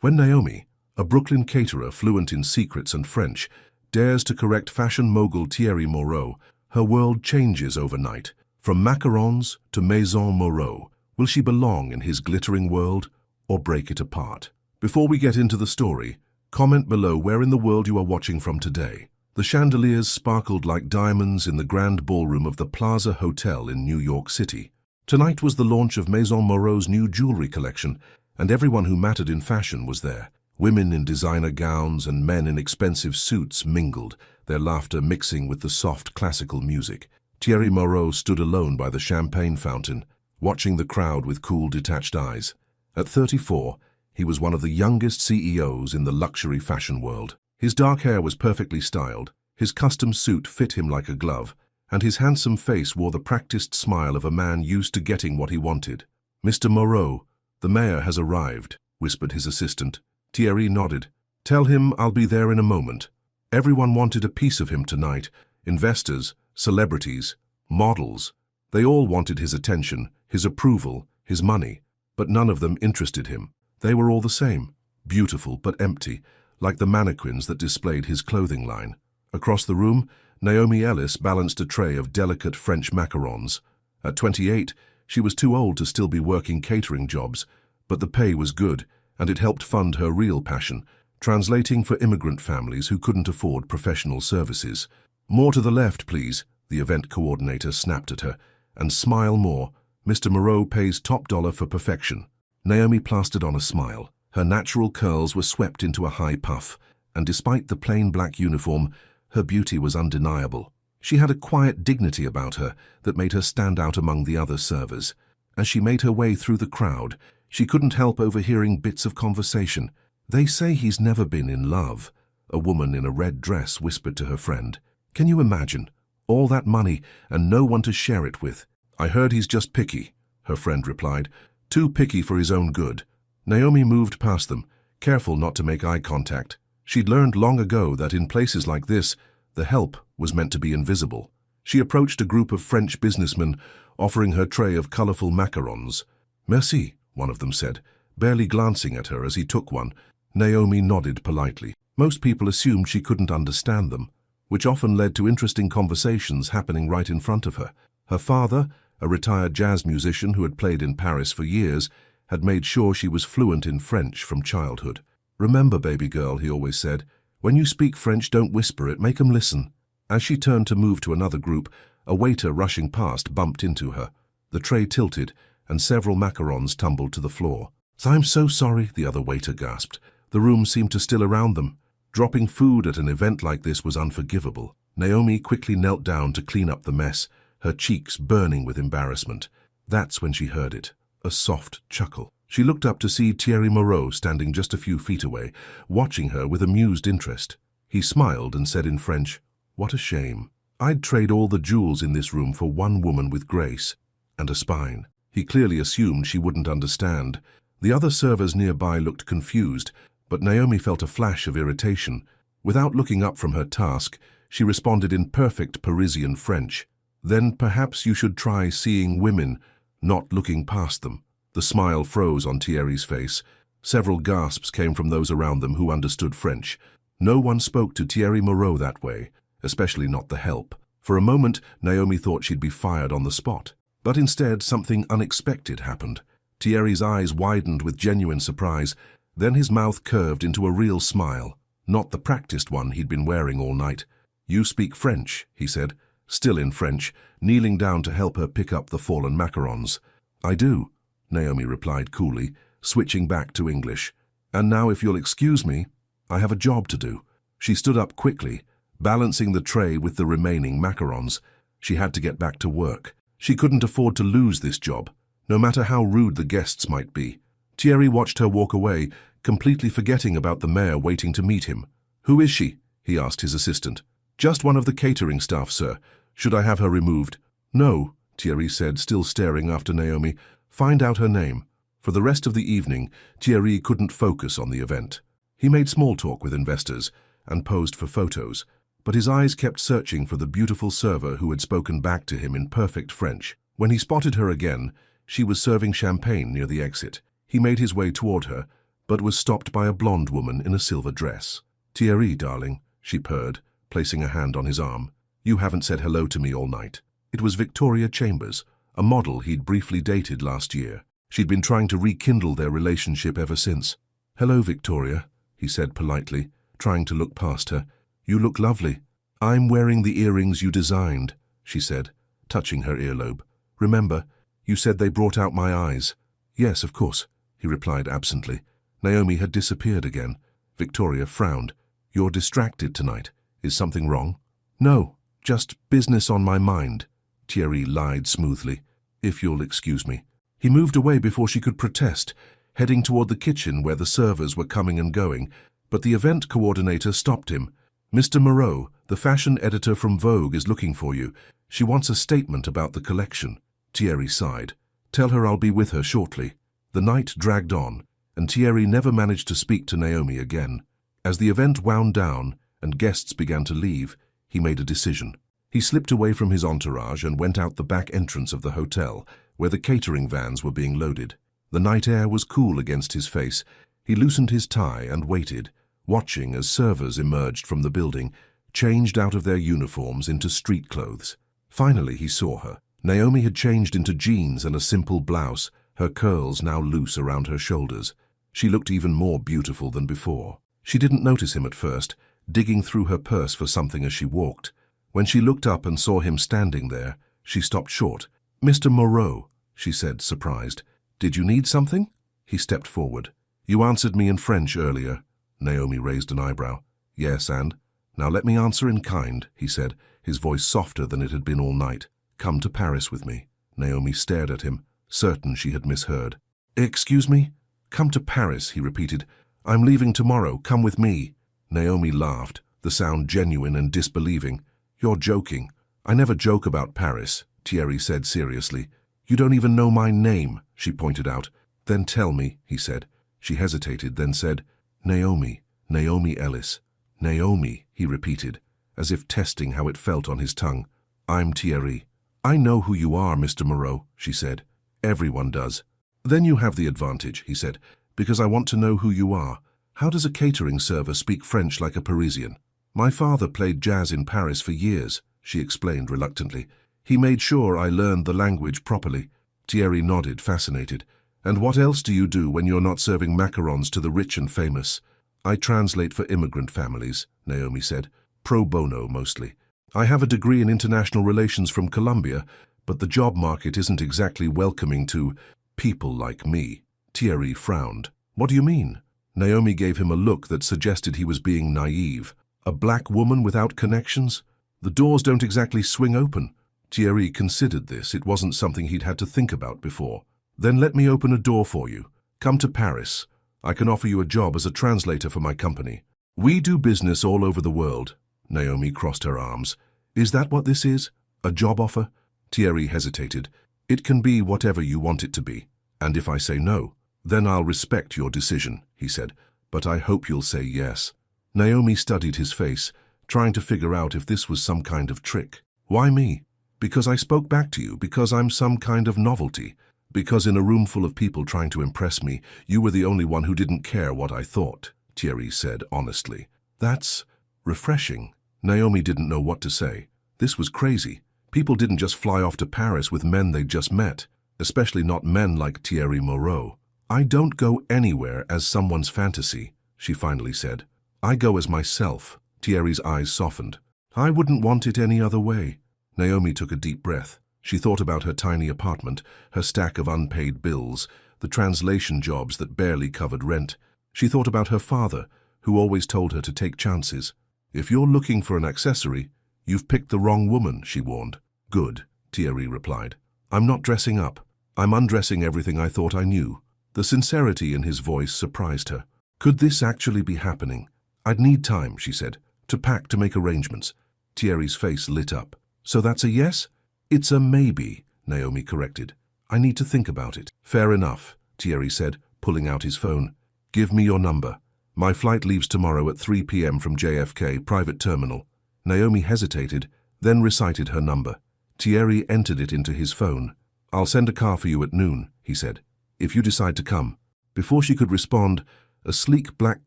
When Naomi, a Brooklyn caterer fluent in secrets and French, dares to correct fashion mogul Thierry Moreau, her world changes overnight. From macarons to Maison Moreau, will she belong in his glittering world or break it apart? Before we get into the story, comment below where in the world you are watching from today. The chandeliers sparkled like diamonds in the grand ballroom of the Plaza Hotel in New York City. Tonight was the launch of Maison Moreau's new jewelry collection, and everyone who mattered in fashion was there. Women in designer gowns and men in expensive suits mingled, their laughter mixing with the soft classical music. Thierry Moreau stood alone by the champagne fountain, watching the crowd with cool, detached eyes. At 34, he was one of the youngest CEOs in the luxury fashion world. His dark hair was perfectly styled, his custom suit fit him like a glove, and his handsome face wore the practiced smile of a man used to getting what he wanted. "Mr. Moreau, the mayor has arrived," whispered his assistant. Thierry nodded. "Tell him I'll be there in a moment." Everyone wanted a piece of him tonight. Investors, celebrities, models. They all wanted his attention, his approval, his money, but none of them interested him. They were all the same, beautiful but empty, like the mannequins that displayed his clothing line. Across the room, Naomi Ellis balanced a tray of delicate French macarons. At 28, she was too old to still be working catering jobs, but the pay was good, and it helped fund her real passion, translating for immigrant families who couldn't afford professional services. "More to the left, please," the event coordinator snapped at her, "and smile more. Mr. Moreau pays top dollar for perfection." Naomi plastered on a smile. Her natural curls were swept into a high puff, and despite the plain black uniform, her beauty was undeniable. She had a quiet dignity about her that made her stand out among the other servers. As she made her way through the crowd, she couldn't help overhearing bits of conversation. "They say he's never been in love," a woman in a red dress whispered to her friend. "Can you imagine? All that money and no one to share it with." "I heard he's just picky," her friend replied. "Too picky for his own good." Naomi moved past them, careful not to make eye contact. She'd learned long ago that in places like this, the help was meant to be invisible. She approached a group of French businessmen, offering her tray of colorful macarons. "Merci," one of them said, barely glancing at her as he took one. Naomi nodded politely. Most people assumed she couldn't understand them, which often led to interesting conversations happening right in front of her. Her father, a retired jazz musician who had played in Paris for years, had made sure she was fluent in French from childhood. "Remember, baby girl," he always said, "when you speak French, don't whisper it, make 'em listen." As she turned to move to another group, a waiter rushing past bumped into her. The tray tilted, and several macarons tumbled to the floor. "I'm so sorry," the other waiter gasped. The room seemed to still around them. Dropping food at an event like this was unforgivable. Naomi quickly knelt down to clean up the mess, her cheeks burning with embarrassment. That's when she heard it. A soft chuckle. She looked up to see Thierry Moreau standing just a few feet away, watching her with amused interest. He smiled and said in French, "What a shame. I'd trade all the jewels in this room for one woman with grace and a spine." He clearly assumed she wouldn't understand. The other servers nearby looked confused, but Naomi felt a flash of irritation. Without looking up from her task, she responded in perfect Parisian French. "Then perhaps you should try seeing women, not looking past them." The smile froze on Thierry's face. Several gasps came from those around them who understood French. No one spoke to Thierry Moreau that way, especially not the help. For a moment, Naomi thought she'd be fired on the spot. But instead, something unexpected happened. Thierry's eyes widened with genuine surprise. Then his mouth curved into a real smile, not the practiced one he'd been wearing all night. "You speak French," he said, still in French, kneeling down to help her pick up the fallen macarons. "I do," Naomi replied coolly, switching back to English. "And now, if you'll excuse me, I have a job to do." She stood up quickly, balancing the tray with the remaining macarons. She had to get back to work. She couldn't afford to lose this job, no matter how rude the guests might be. Thierry watched her walk away, completely forgetting about the mayor waiting to meet him. "Who is she?" he asked his assistant. "Just one of the catering staff, sir. Should I have her removed?" "No," Thierry said, still staring after Naomi. "Find out her name." For the rest of the evening, Thierry couldn't focus on the event. He made small talk with investors and posed for photos, but his eyes kept searching for the beautiful server who had spoken back to him in perfect French. When he spotted her again, she was serving champagne near the exit. He made his way toward her, but was stopped by a blonde woman in a silver dress. "Thierry, darling," she purred, placing a hand on his arm. "You haven't said hello to me all night." It was Victoria Chambers, a model he'd briefly dated last year. She'd been trying to rekindle their relationship ever since. "Hello, Victoria," he said politely, trying to look past her. "You look lovely." "I'm wearing the earrings you designed," she said, touching her earlobe. "Remember, you said they brought out my eyes." "Yes, of course," he replied absently. Naomi had disappeared again. Victoria frowned. "You're distracted tonight. Is something wrong?" "No, just business on my mind," Thierry lied smoothly. "If you'll excuse me." He moved away before she could protest, heading toward the kitchen where the servers were coming and going, but the event coordinator stopped him. "Mr. Moreau, the fashion editor from Vogue is looking for you. She wants a statement about the collection." Thierry sighed. "Tell her I'll be with her shortly." The night dragged on, and Thierry never managed to speak to Naomi again. As the event wound down and guests began to leave, he made a decision. He slipped away from his entourage and went out the back entrance of the hotel, where the catering vans were being loaded. The night air was cool against his face. He loosened his tie and waited, watching as servers emerged from the building, changed out of their uniforms into street clothes. Finally he saw her. Naomi had changed into jeans and a simple blouse, her curls now loose around her shoulders. She looked even more beautiful than before. She didn't notice him at first, digging through her purse for something as she walked. When she looked up and saw him standing there, she stopped short. "Mr. Moreau," she said, surprised. "Did you need something?" He stepped forward. "You answered me in French earlier." Naomi raised an eyebrow. "Yes, and?" "Now let me answer in kind," he said, his voice softer than it had been all night. "Come to Paris with me." Naomi stared at him, certain she had misheard. "Excuse me?" "Come to Paris," he repeated. "I'm leaving tomorrow. Come with me." Naomi laughed, the sound genuine and disbelieving. "You're joking." "I never joke about Paris," Thierry said seriously. "You don't even know my name," she pointed out. "Then tell me," he said. She hesitated, then said, "Naomi, Naomi Ellis." "Naomi," he repeated, as if testing how it felt on his tongue. "I'm Thierry." "I know who you are, Mr. Moreau," she said. "Everyone does." "Then you have the advantage," he said, "because I want to know who you are. How does a catering server speak French like a Parisian?" "My father played jazz in Paris for years," she explained reluctantly. "He made sure I learned the language properly." Thierry nodded, fascinated. "And what else do you do when you're not serving macarons to the rich and famous?" "I translate for immigrant families," Naomi said. "Pro bono, mostly. I have a degree in international relations from Columbia, but the job market isn't exactly welcoming to people like me." Thierry frowned. "What do you mean?" Naomi gave him a look that suggested he was being naive. "A black woman without connections? The doors don't exactly swing open." Thierry considered this. It wasn't something he'd had to think about before. "Then let me open a door for you. Come to Paris. I can offer you a job as a translator for my company." "We do business all over the world." Naomi crossed her arms. "Is that what this is? A job offer?" Thierry hesitated. "It can be whatever you want it to be. And if I say no, then I'll respect your decision," he said. "But I hope you'll say yes." Naomi studied his face, trying to figure out if this was some kind of trick. "Why me?" "Because I spoke back to you, because I'm some kind of novelty. Because in a room full of people trying to impress me, you were the only one who didn't care what I thought," Thierry said honestly. "That's refreshing." Naomi didn't know what to say. This was crazy. People didn't just fly off to Paris with men they'd just met, especially not men like Thierry Moreau. "I don't go anywhere as someone's fantasy," she finally said. "I go as myself." Thierry's eyes softened. "I wouldn't want it any other way." Naomi took a deep breath. She thought about her tiny apartment, her stack of unpaid bills, the translation jobs that barely covered rent. She thought about her father, who always told her to take chances. "If you're looking for an accessory, you've picked the wrong woman," she warned. "Good," Thierry replied. "I'm not dressing up. I'm undressing everything I thought I knew." The sincerity in his voice surprised her. "Could this actually be happening?" "I'd need time," she said, "to pack, to make arrangements." Thierry's face lit up. "So that's a yes?" "It's a maybe," Naomi corrected. "I need to think about it." "Fair enough," Thierry said, pulling out his phone. "Give me your number. My flight leaves tomorrow at 3 p.m. from JFK, private terminal." Naomi hesitated, then recited her number. Thierry entered it into his phone. "I'll send a car for you at noon," he said, "if you decide to come." Before she could respond, A sleek black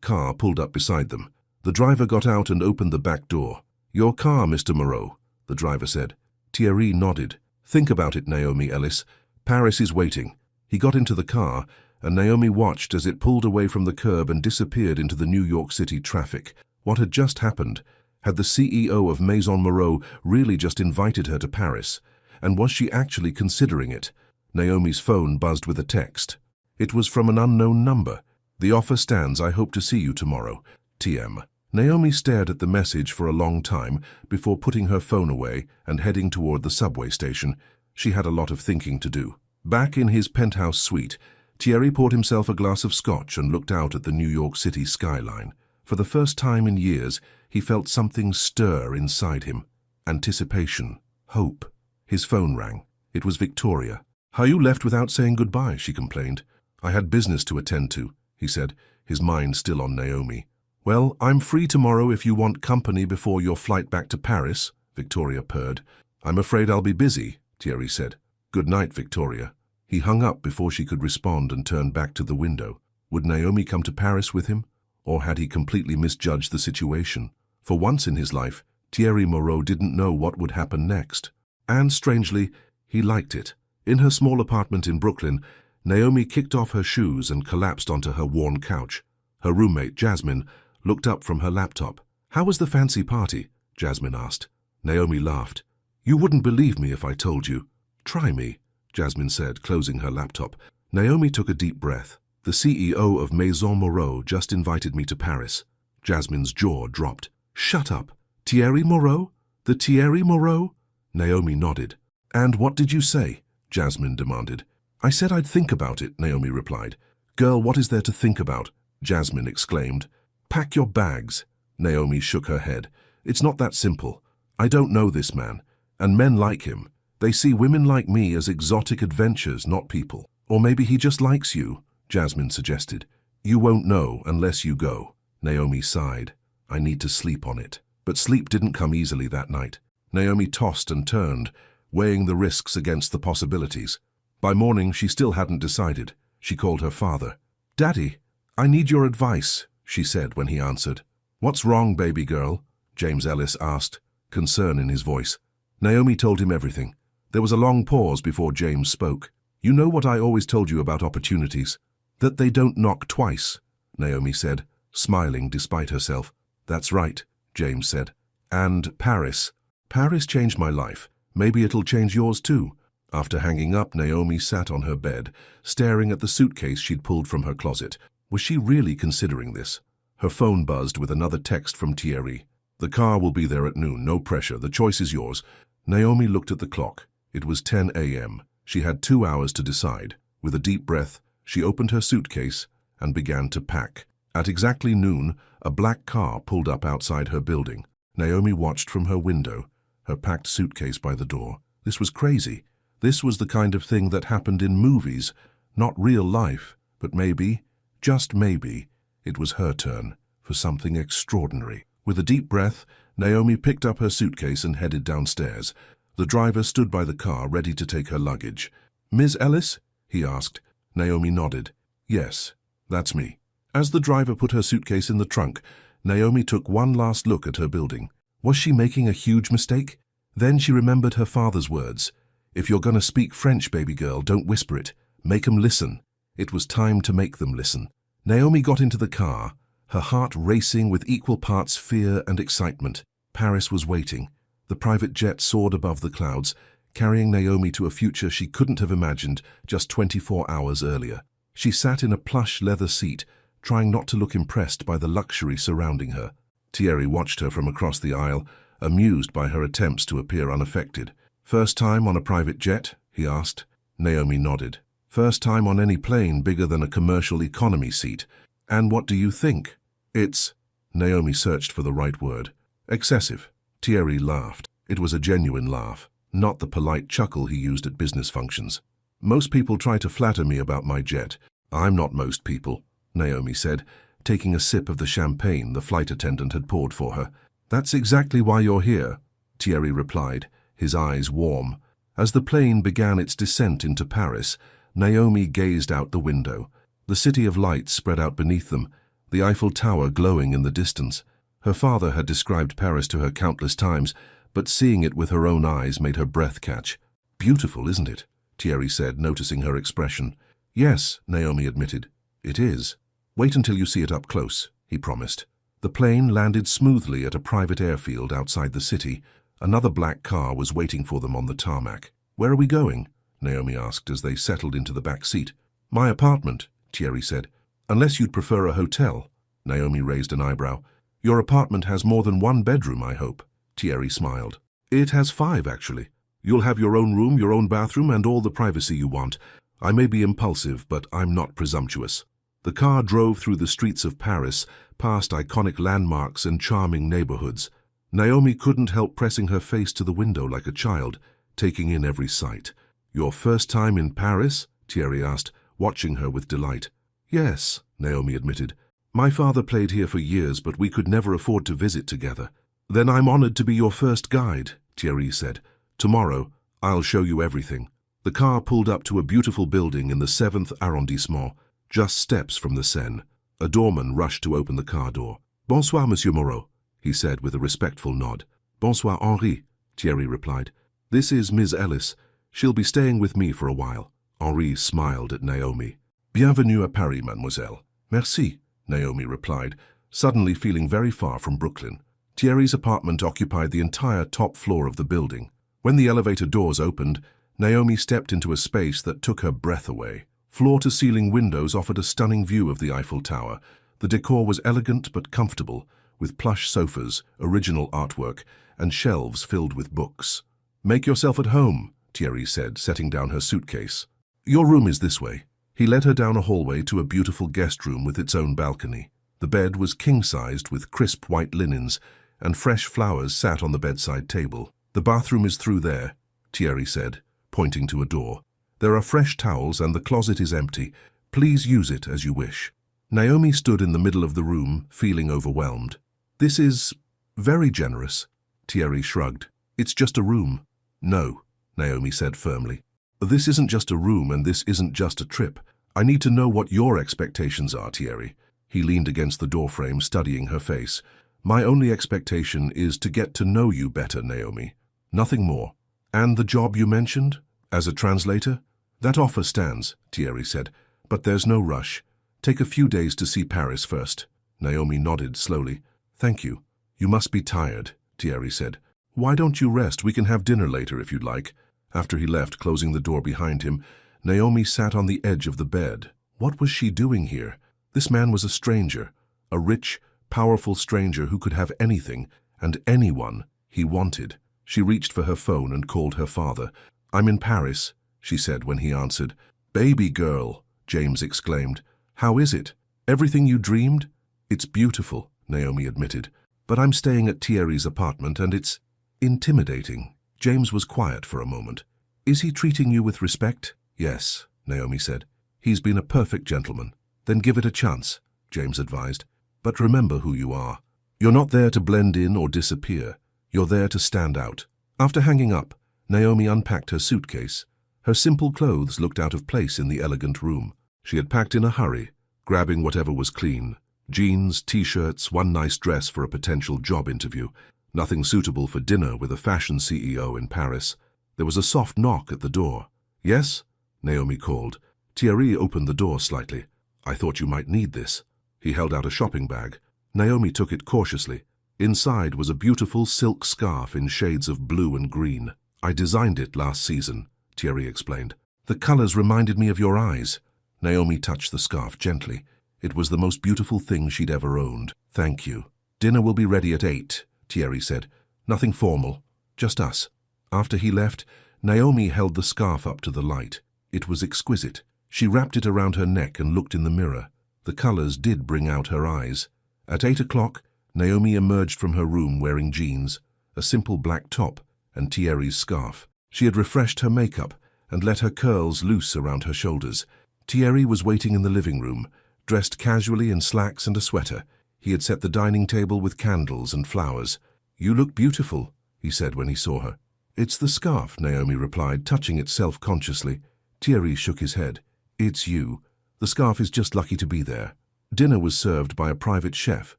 car pulled up beside them. The driver got out and opened the back door. "Your car, Mr. Moreau," the driver said. Thierry nodded. "Think about it, Naomi Ellis. Paris is waiting." He got into the car, and Naomi watched as it pulled away from the curb and disappeared into the New York City traffic. What had just happened? Had the CEO of Maison Moreau really just invited her to Paris? And was she actually considering it? Naomi's phone buzzed with a text. It was from an unknown number. "The offer stands. I hope to see you tomorrow. TM." Naomi stared at the message for a long time before putting her phone away and heading toward the subway station. She had a lot of thinking to do. Back in his penthouse suite, Thierry poured himself a glass of scotch and looked out at the New York City skyline. For the first time in years, he felt something stir inside him. Anticipation. Hope. His phone rang. It was Victoria. "How you left without saying goodbye?" she complained. "I had business to attend to," he said, his mind still on Naomi. "Well, I'm free tomorrow if you want company before your flight back to Paris," Victoria purred. "I'm afraid I'll be busy," Thierry said. "Good night, Victoria." He hung up before she could respond and turned back to the window. Would Naomi come to Paris with him? Or had he completely misjudged the situation? For once in his life, Thierry Moreau didn't know what would happen next. And strangely, he liked it. In her small apartment in Brooklyn, Naomi kicked off her shoes and collapsed onto her worn couch. Her roommate, Jasmine, looked up from her laptop. "How was the fancy party?" Jasmine asked. Naomi laughed. "You wouldn't believe me if I told you." "Try me," Jasmine said, closing her laptop. Naomi took a deep breath. "The CEO of Maison Moreau just invited me to Paris." Jasmine's jaw dropped. "Shut up. Thierry Moreau? The Thierry Moreau?" Naomi nodded. "And what did you say?" Jasmine demanded. "I said I'd think about it," Naomi replied. "Girl, what is there to think about?" Jasmine exclaimed. "Pack your bags." Naomi shook her head. "It's not that simple. I don't know this man, and men like him. They see women like me as exotic adventures, not people. Or maybe he just likes you," Jasmine suggested. "You won't know unless you go." Naomi sighed. "I need to sleep on it." But sleep didn't come easily that night. Naomi tossed and turned, weighing the risks against the possibilities. By morning, she still hadn't decided. She called her father. "Daddy, I need your advice," she said when he answered. "What's wrong, baby girl?" James Ellis asked, concern in his voice. Naomi told him everything. There was a long pause before James spoke. "You know what I always told you about opportunities? That they don't knock twice," Naomi said, smiling despite herself. "That's right," James said. "And Paris. Paris changed my life. Maybe it'll change yours too." After hanging up, Naomi sat on her bed, staring at the suitcase she'd pulled from her closet. Was she really considering this? Her phone buzzed with another text from Thierry. "The car will be there at noon. No pressure. The choice is yours." Naomi looked at the clock. It was 10 a.m. She had 2 hours to decide. With a deep breath, she opened her suitcase and began to pack. At exactly noon, a black car pulled up outside her building. Naomi watched from her window, her packed suitcase by the door. This was crazy. This was the kind of thing that happened in movies, not real life. But maybe, just maybe, it was her turn for something extraordinary. With a deep breath, Naomi picked up her suitcase and headed downstairs. The driver stood by the car, ready to take her luggage. "Ms. Ellis?" he asked. Naomi nodded. "Yes, that's me." As the driver put her suitcase in the trunk, Naomi took one last look at her building. Was she making a huge mistake? Then she remembered her father's words. "If you're gonna speak French, baby girl, don't whisper it. Make 'em listen." It was time to make them listen. Naomi got into the car, her heart racing with equal parts fear and excitement. Paris was waiting. The private jet soared above the clouds, carrying Naomi to a future she couldn't have imagined just 24 hours earlier. She sat in a plush leather seat, trying not to look impressed by the luxury surrounding her. Thierry watched her from across the aisle, amused by her attempts to appear unaffected. "First time on a private jet?" he asked. Naomi nodded. "First time on any plane bigger than a commercial economy seat. And what do you think?" "It's—" Naomi searched for the right word. "Excessive." Thierry laughed. It was a genuine laugh, not the polite chuckle he used at business functions. "Most people try to flatter me about my jet. I'm not most people," Naomi said, taking a sip of the champagne the flight attendant had poured for her. "That's exactly why you're here," Thierry replied, his eyes warm. As the plane began its descent into Paris, Naomi gazed out the window. The city of lights spread out beneath them, the Eiffel Tower glowing in the distance. Her father had described Paris to her countless times, but seeing it with her own eyes made her breath catch. "Beautiful, isn't it?" Thierry said, noticing her expression. "Yes," Naomi admitted. "It is. Wait until you see it up close," he promised. The plane landed smoothly at a private airfield outside the city. Another black car was waiting for them on the tarmac. "Where are we going?" Naomi asked as they settled into the back seat. "My apartment," Thierry said. "Unless you'd prefer a hotel." Naomi raised an eyebrow. "Your apartment has more than one bedroom, I hope." Thierry smiled. "It has 5, actually. You'll have your own room, your own bathroom, and all the privacy you want. I may be impulsive, but I'm not presumptuous." The car drove through the streets of Paris, past iconic landmarks and charming neighborhoods. Naomi couldn't help pressing her face to the window like a child, taking in every sight. "Your first time in Paris?" Thierry asked, watching her with delight. "Yes," Naomi admitted. "My father played here for years, but we could never afford to visit together." "Then I'm honored to be your first guide," Thierry said. "Tomorrow, I'll show you everything." The car pulled up to a beautiful building in the 7th arrondissement, just steps from the Seine. A doorman rushed to open the car door. "Bonsoir, Monsieur Moreau," he said with a respectful nod. "Bonsoir, Henri," Thierry replied. "This is Ms. Ellis. She'll be staying with me for a while." Henri smiled at Naomi. "Bienvenue à Paris, mademoiselle." "Merci," Naomi replied, suddenly feeling very far from Brooklyn. Thierry's apartment occupied the entire top floor of the building. When the elevator doors opened, Naomi stepped into a space that took her breath away. Floor-to-ceiling windows offered a stunning view of the Eiffel Tower. The decor was elegant but comfortable, with plush sofas, original artwork, and shelves filled with books. "Make yourself at home," Thierry said, setting down her suitcase. "Your room is this way." He led her down a hallway to a beautiful guest room with its own balcony. The bed was king-sized with crisp white linens, and fresh flowers sat on the bedside table. "The bathroom is through there," Thierry said, pointing to a door. "There are fresh towels and the closet is empty. Please use it as you wish." Naomi stood in the middle of the room, feeling overwhelmed. "This is very generous," Thierry shrugged. "It's just a room." "No," Naomi said firmly. "This isn't just a room and this isn't just a trip. I need to know what your expectations are, Thierry." He leaned against the doorframe, studying her face. "My only expectation is to get to know you better, Naomi. Nothing more." "And the job you mentioned? As a translator?" "That offer stands," Thierry said, "but there's no rush. Take a few days to see Paris first." Naomi nodded slowly. "Thank you. You must be tired," Thierry said. "Why don't you rest? We can have dinner later if you'd like." After he left, closing the door behind him, Naomi sat on the edge of the bed. What was she doing here? This man was a stranger, a rich, powerful stranger who could have anything and anyone he wanted. She reached for her phone and called her father. "I'm in Paris," she said when he answered. "Baby girl," James exclaimed. "How is it? Everything you dreamed?" "It's beautiful," Naomi admitted. "But I'm staying at Thierry's apartment and it's intimidating." James was quiet for a moment. "Is he treating you with respect?" "Yes," Naomi said. "He's been a perfect gentleman." "Then give it a chance," James advised. "But remember who you are. You're not there to blend in or disappear. You're there to stand out." After hanging up, Naomi unpacked her suitcase. Her simple clothes looked out of place in the elegant room. She had packed in a hurry, grabbing whatever was clean. Jeans, t-shirts, one nice dress for a potential job interview. Nothing suitable for dinner with a fashion CEO in Paris. There was a soft knock at the door. "Yes?" Naomi called. Thierry opened the door slightly. "I thought you might need this." He held out a shopping bag. Naomi took it cautiously. Inside was a beautiful silk scarf in shades of blue and green. "I designed it last season," Thierry explained. "The colors reminded me of your eyes." Naomi touched the scarf gently. It was the most beautiful thing she'd ever owned. "Thank you. Dinner will be ready at 8, Thierry said. "Nothing formal, just us." After he left, Naomi held the scarf up to the light. It was exquisite. She wrapped it around her neck and looked in the mirror. The colors did bring out her eyes. At 8 o'clock, Naomi emerged from her room wearing jeans, a simple black top, and Thierry's scarf. She had refreshed her makeup and let her curls loose around her shoulders. Thierry was waiting in the living room, dressed casually in slacks and a sweater. He had set the dining table with candles and flowers. "You look beautiful," he said when he saw her. "It's the scarf," Naomi replied, touching it self-consciously. Thierry shook his head. "It's you. The scarf is just lucky to be there." Dinner was served by a private chef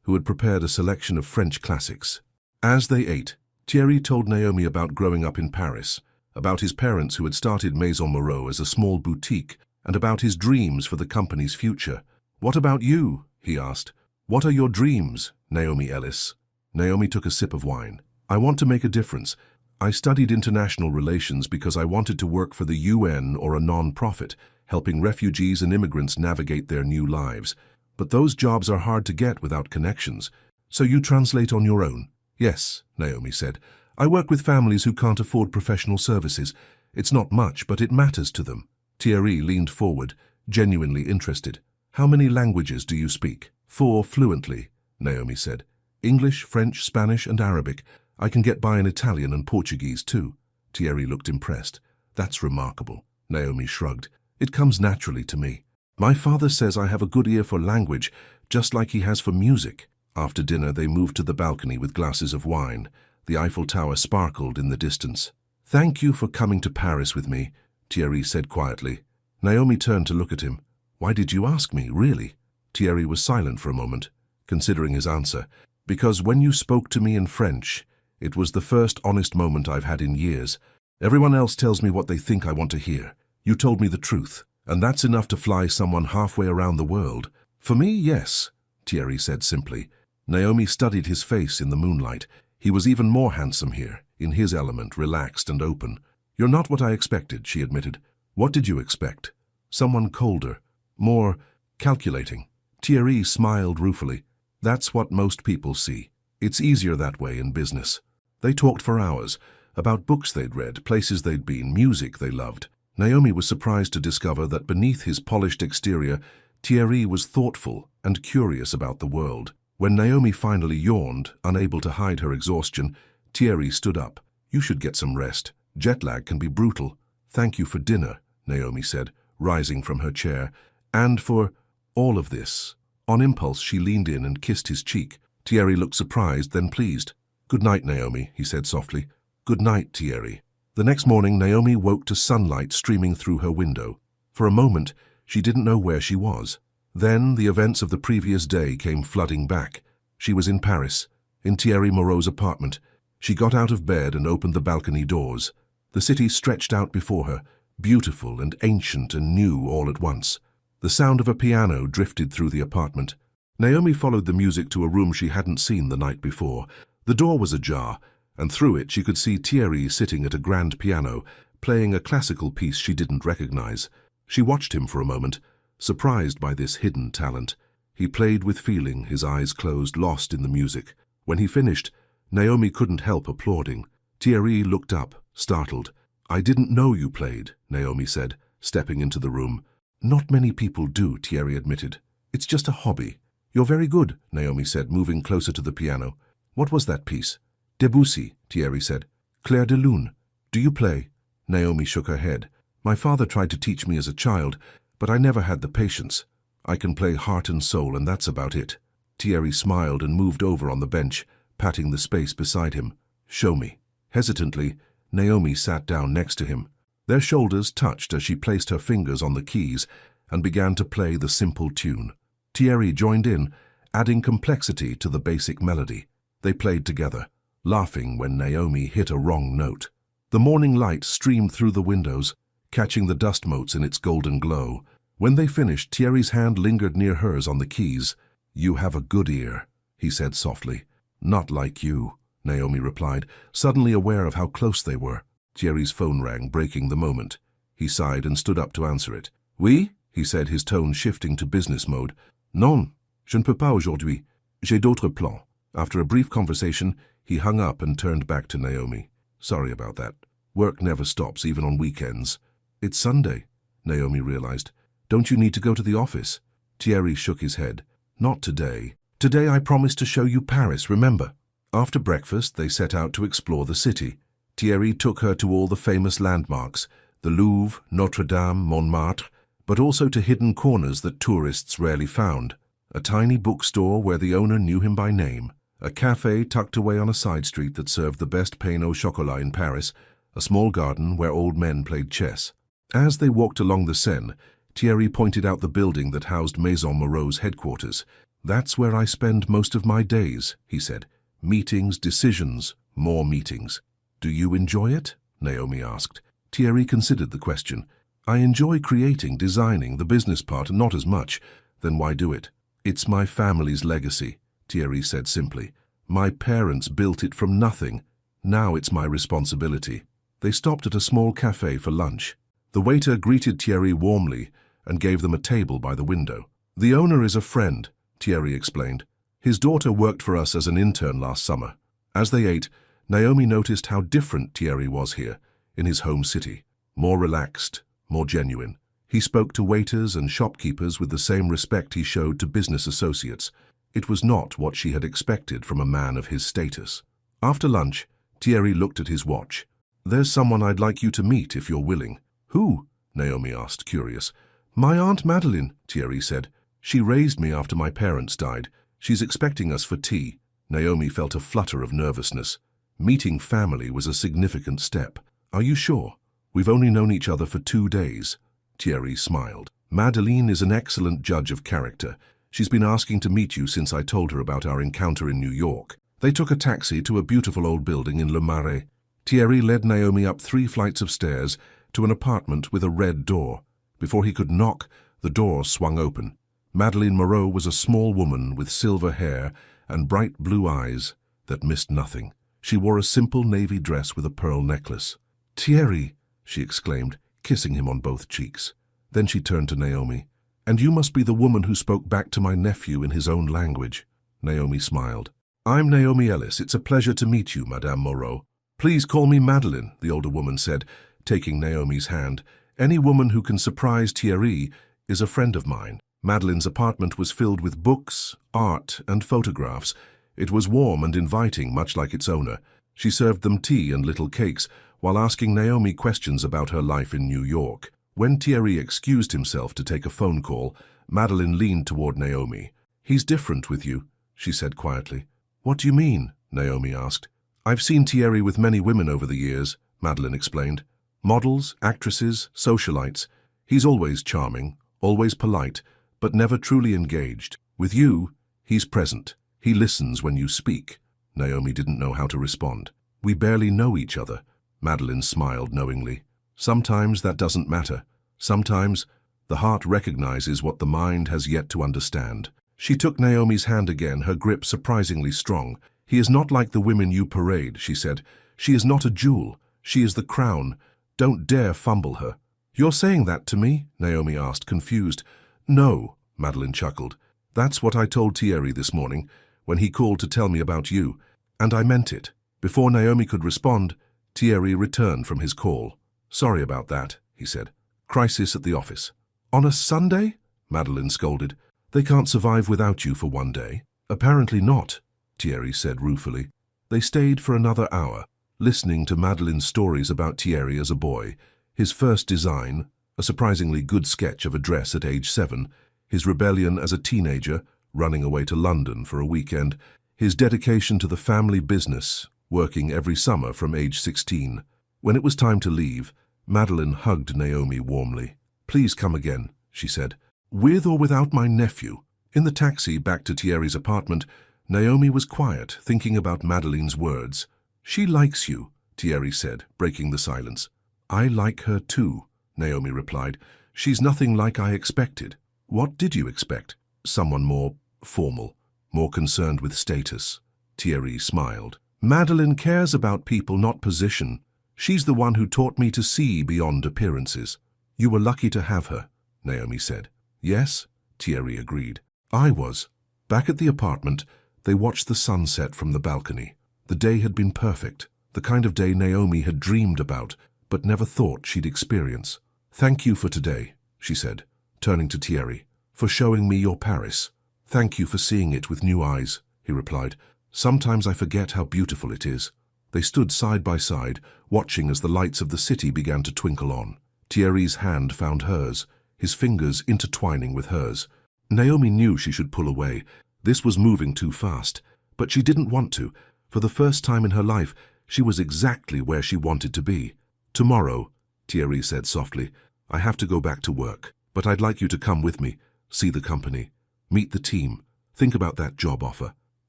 who had prepared a selection of French classics. As they ate, Thierry told Naomi about growing up in Paris, about his parents who had started Maison Moreau as a small boutique, and about his dreams for the company's future. "What about you?" he asked. "What are your dreams, Naomi Ellis?" Naomi took a sip of wine. "I want to make a difference. I studied international relations because I wanted to work for the UN or a non-profit, helping refugees and immigrants navigate their new lives. But those jobs are hard to get without connections. So you translate on your own?" "Yes," Naomi said. "I work with families who can't afford professional services. It's not much, but it matters to them." Thierry leaned forward, genuinely interested. "How many languages do you speak?" "4 fluently," Naomi said. "English, French, Spanish, and Arabic. I can get by in Italian and Portuguese too." Thierry looked impressed. "That's remarkable." Naomi shrugged. "It comes naturally to me. My father says I have a good ear for language, just like he has for music." After dinner, they moved to the balcony with glasses of wine. The Eiffel Tower sparkled in the distance. "Thank you for coming to Paris with me," Thierry said quietly. Naomi turned to look at him. "Why did you ask me, really?" Thierry was silent for a moment, considering his answer. "Because when you spoke to me in French, it was the first honest moment I've had in years. Everyone else tells me what they think I want to hear. You told me the truth, and that's enough to fly someone halfway around the world." "For me, yes," Thierry said simply. Naomi studied his face in the moonlight. He was even more handsome here, in his element, relaxed and open. "You're not what I expected," she admitted. "What did you expect?" "Someone colder, more calculating." Thierry smiled ruefully. "That's what most people see. It's easier that way in business." They talked for hours, about books they'd read, places they'd been, music they loved. Naomi was surprised to discover that beneath his polished exterior, Thierry was thoughtful and curious about the world. When Naomi finally yawned, unable to hide her exhaustion, Thierry stood up. "You should get some rest. Jet lag can be brutal." "Thank you for dinner," Naomi said, rising from her chair. "And for all of this." On impulse, she leaned in and kissed his cheek. Thierry looked surprised, then pleased. "Good night, Naomi," he said softly. "Good night, Thierry." The next morning, Naomi woke to sunlight streaming through her window. For a moment, she didn't know where she was. Then the events of the previous day came flooding back. She was in Paris, in Thierry Moreau's apartment. She got out of bed and opened the balcony doors. The city stretched out before her, beautiful and ancient and new all at once. The sound of a piano drifted through the apartment. Naomi followed the music to a room she hadn't seen the night before. The door was ajar, and through it she could see Thierry sitting at a grand piano, playing a classical piece she didn't recognize. She watched him for a moment, surprised by this hidden talent. He played with feeling, his eyes closed, lost in the music. When he finished, Naomi couldn't help applauding. Thierry looked up, startled. "I didn't know you played," Naomi said, stepping into the room. "Not many people do," Thierry admitted. "It's just a hobby." "You're very good," Naomi said, moving closer to the piano. "What was that piece?" "Debussy," Thierry said. "Clair de Lune. Do you play?" Naomi shook her head. "My father tried to teach me as a child, but I never had the patience. I can play heart and soul, and that's about it." Thierry smiled and moved over on the bench, patting the space beside him. "Show me." Hesitantly, Naomi sat down next to him. Their shoulders touched as she placed her fingers on the keys and began to play the simple tune. Thierry joined in, adding complexity to the basic melody. They played together, laughing when Naomi hit a wrong note. The morning light streamed through the windows, catching the dust motes in its golden glow. When they finished, Thierry's hand lingered near hers on the keys. "You have a good ear," he said softly. "Not like you," Naomi replied, suddenly aware of how close they were. Thierry's phone rang, breaking the moment. He sighed and stood up to answer it. "Oui?" he said, his tone shifting to business mode. "Non, je ne peux pas aujourd'hui. J'ai d'autres plans." After a brief conversation, he hung up and turned back to Naomi. "Sorry about that. Work never stops, even on weekends." "It's Sunday," Naomi realized. "Don't you need to go to the office?" Thierry shook his head. "Not today. Today I promised to show you Paris, remember?" After breakfast, they set out to explore the city. Thierry took her to all the famous landmarks, the Louvre, Notre Dame, Montmartre, but also to hidden corners that tourists rarely found. A tiny bookstore where the owner knew him by name, a cafe tucked away on a side street that served the best pain au chocolat in Paris, a small garden where old men played chess. As they walked along the Seine, Thierry pointed out the building that housed Maison Moreau's headquarters. "That's where I spend most of my days," he said. "Meetings, decisions, more meetings." "Do you enjoy it?" Naomi asked. Thierry considered the question. "I enjoy creating, designing, the business part, not as much. Then why do it?" "It's my family's legacy," Thierry said simply. "My parents built it from nothing. Now it's my responsibility." They stopped at a small cafe for lunch. The waiter greeted Thierry warmly and gave them a table by the window. "The owner is a friend," Thierry explained. "His daughter worked for us as an intern last summer." As they ate, Naomi noticed how different Thierry was here, in his home city. More relaxed, more genuine. He spoke to waiters and shopkeepers with the same respect he showed to business associates. It was not what she had expected from a man of his status. After lunch, Thierry looked at his watch. "There's someone I'd like you to meet if you're willing." "Who?" Naomi asked, curious. "My Aunt Madeline," Thierry said. "She raised me after my parents died. She's expecting us for tea." Naomi felt a flutter of nervousness. Meeting family was a significant step. "Are you sure? We've only known each other for 2 days." Thierry smiled. "Madeline is an excellent judge of character. She's been asking to meet you since I told her about our encounter in New York." They took a taxi to a beautiful old building in Le Marais. Thierry led Naomi up 3 flights of stairs to an apartment with a red door. Before he could knock, the door swung open. Madeleine Moreau was a small woman with silver hair and bright blue eyes that missed nothing. She wore a simple navy dress with a pearl necklace. "Thierry," she exclaimed, kissing him on both cheeks. Then she turned to Naomi. "And you must be the woman who spoke back to my nephew in his own language." Naomi smiled. "I'm Naomi Ellis. It's a pleasure to meet you, Madame Moreau." "Please call me Madeleine," the older woman said, taking Naomi's hand. "Any woman who can surprise Thierry is a friend of mine." Madeleine's apartment was filled with books, art, and photographs. It was warm and inviting, much like its owner. She served them tea and little cakes, while asking Naomi questions about her life in New York. When Thierry excused himself to take a phone call, Madeleine leaned toward Naomi. "He's different with you," she said quietly. "What do you mean?" Naomi asked. "I've seen Thierry with many women over the years," Madeleine explained. "Models, actresses, socialites. He's always charming, always polite, but never truly engaged. With you, he's present. He listens when you speak." Naomi didn't know how to respond. "We barely know each other." Madeleine smiled knowingly. "Sometimes that doesn't matter. Sometimes the heart recognizes what the mind has yet to understand." She took Naomi's hand again, her grip surprisingly strong. "He is not like the women you parade," she said. "She is not a jewel. She is the crown. Don't dare fumble her." "You're saying that to me?" Naomi asked, confused. "No," Madeleine chuckled. "That's what I told Thierry this morning, when he called to tell me about you. And I meant it." Before Naomi could respond, Thierry returned from his call. "Sorry about that," he said. "Crisis at the office." "On a Sunday?" Madeleine scolded. "They can't survive without you for 1 day." "Apparently not," Thierry said ruefully. They stayed for another hour, listening to Madeleine's stories about Thierry as a boy, his first design, a surprisingly good sketch of a dress at age 7, his rebellion as a teenager, running away to London for a weekend, his dedication to the family business, working every summer from age 16. When it was time to leave, Madeleine hugged Naomi warmly. "Please come again," she said. "With or without my nephew." In the taxi back to Thierry's apartment, Naomi was quiet, thinking about Madeleine's words. "She likes you," Thierry said, breaking the silence. "I like her too," Naomi replied. "She's nothing like I expected." "What did you expect?" "Someone more formal, more concerned with status." Thierry smiled. "Madeleine cares about people, not position. She's the one who taught me to see beyond appearances." "You were lucky to have her," Naomi said. "Yes," Thierry agreed. "I was." Back at the apartment, they watched the sunset from the balcony. The day had been perfect, the kind of day Naomi had dreamed about, but never thought she'd experience. "Thank you for today," she said, turning to Thierry, "for showing me your Paris." "Thank you for seeing it with new eyes," he replied. "Sometimes I forget how beautiful it is." They stood side by side, watching as the lights of the city began to twinkle on. Thierry's hand found hers, his fingers intertwining with hers. Naomi knew she should pull away. This was moving too fast, but she didn't want to. For the first time in her life, she was exactly where she wanted to be. "Tomorrow," Thierry said softly, "I have to go back to work." But I'd like you to come with me, see the company, meet the team, think about that job offer.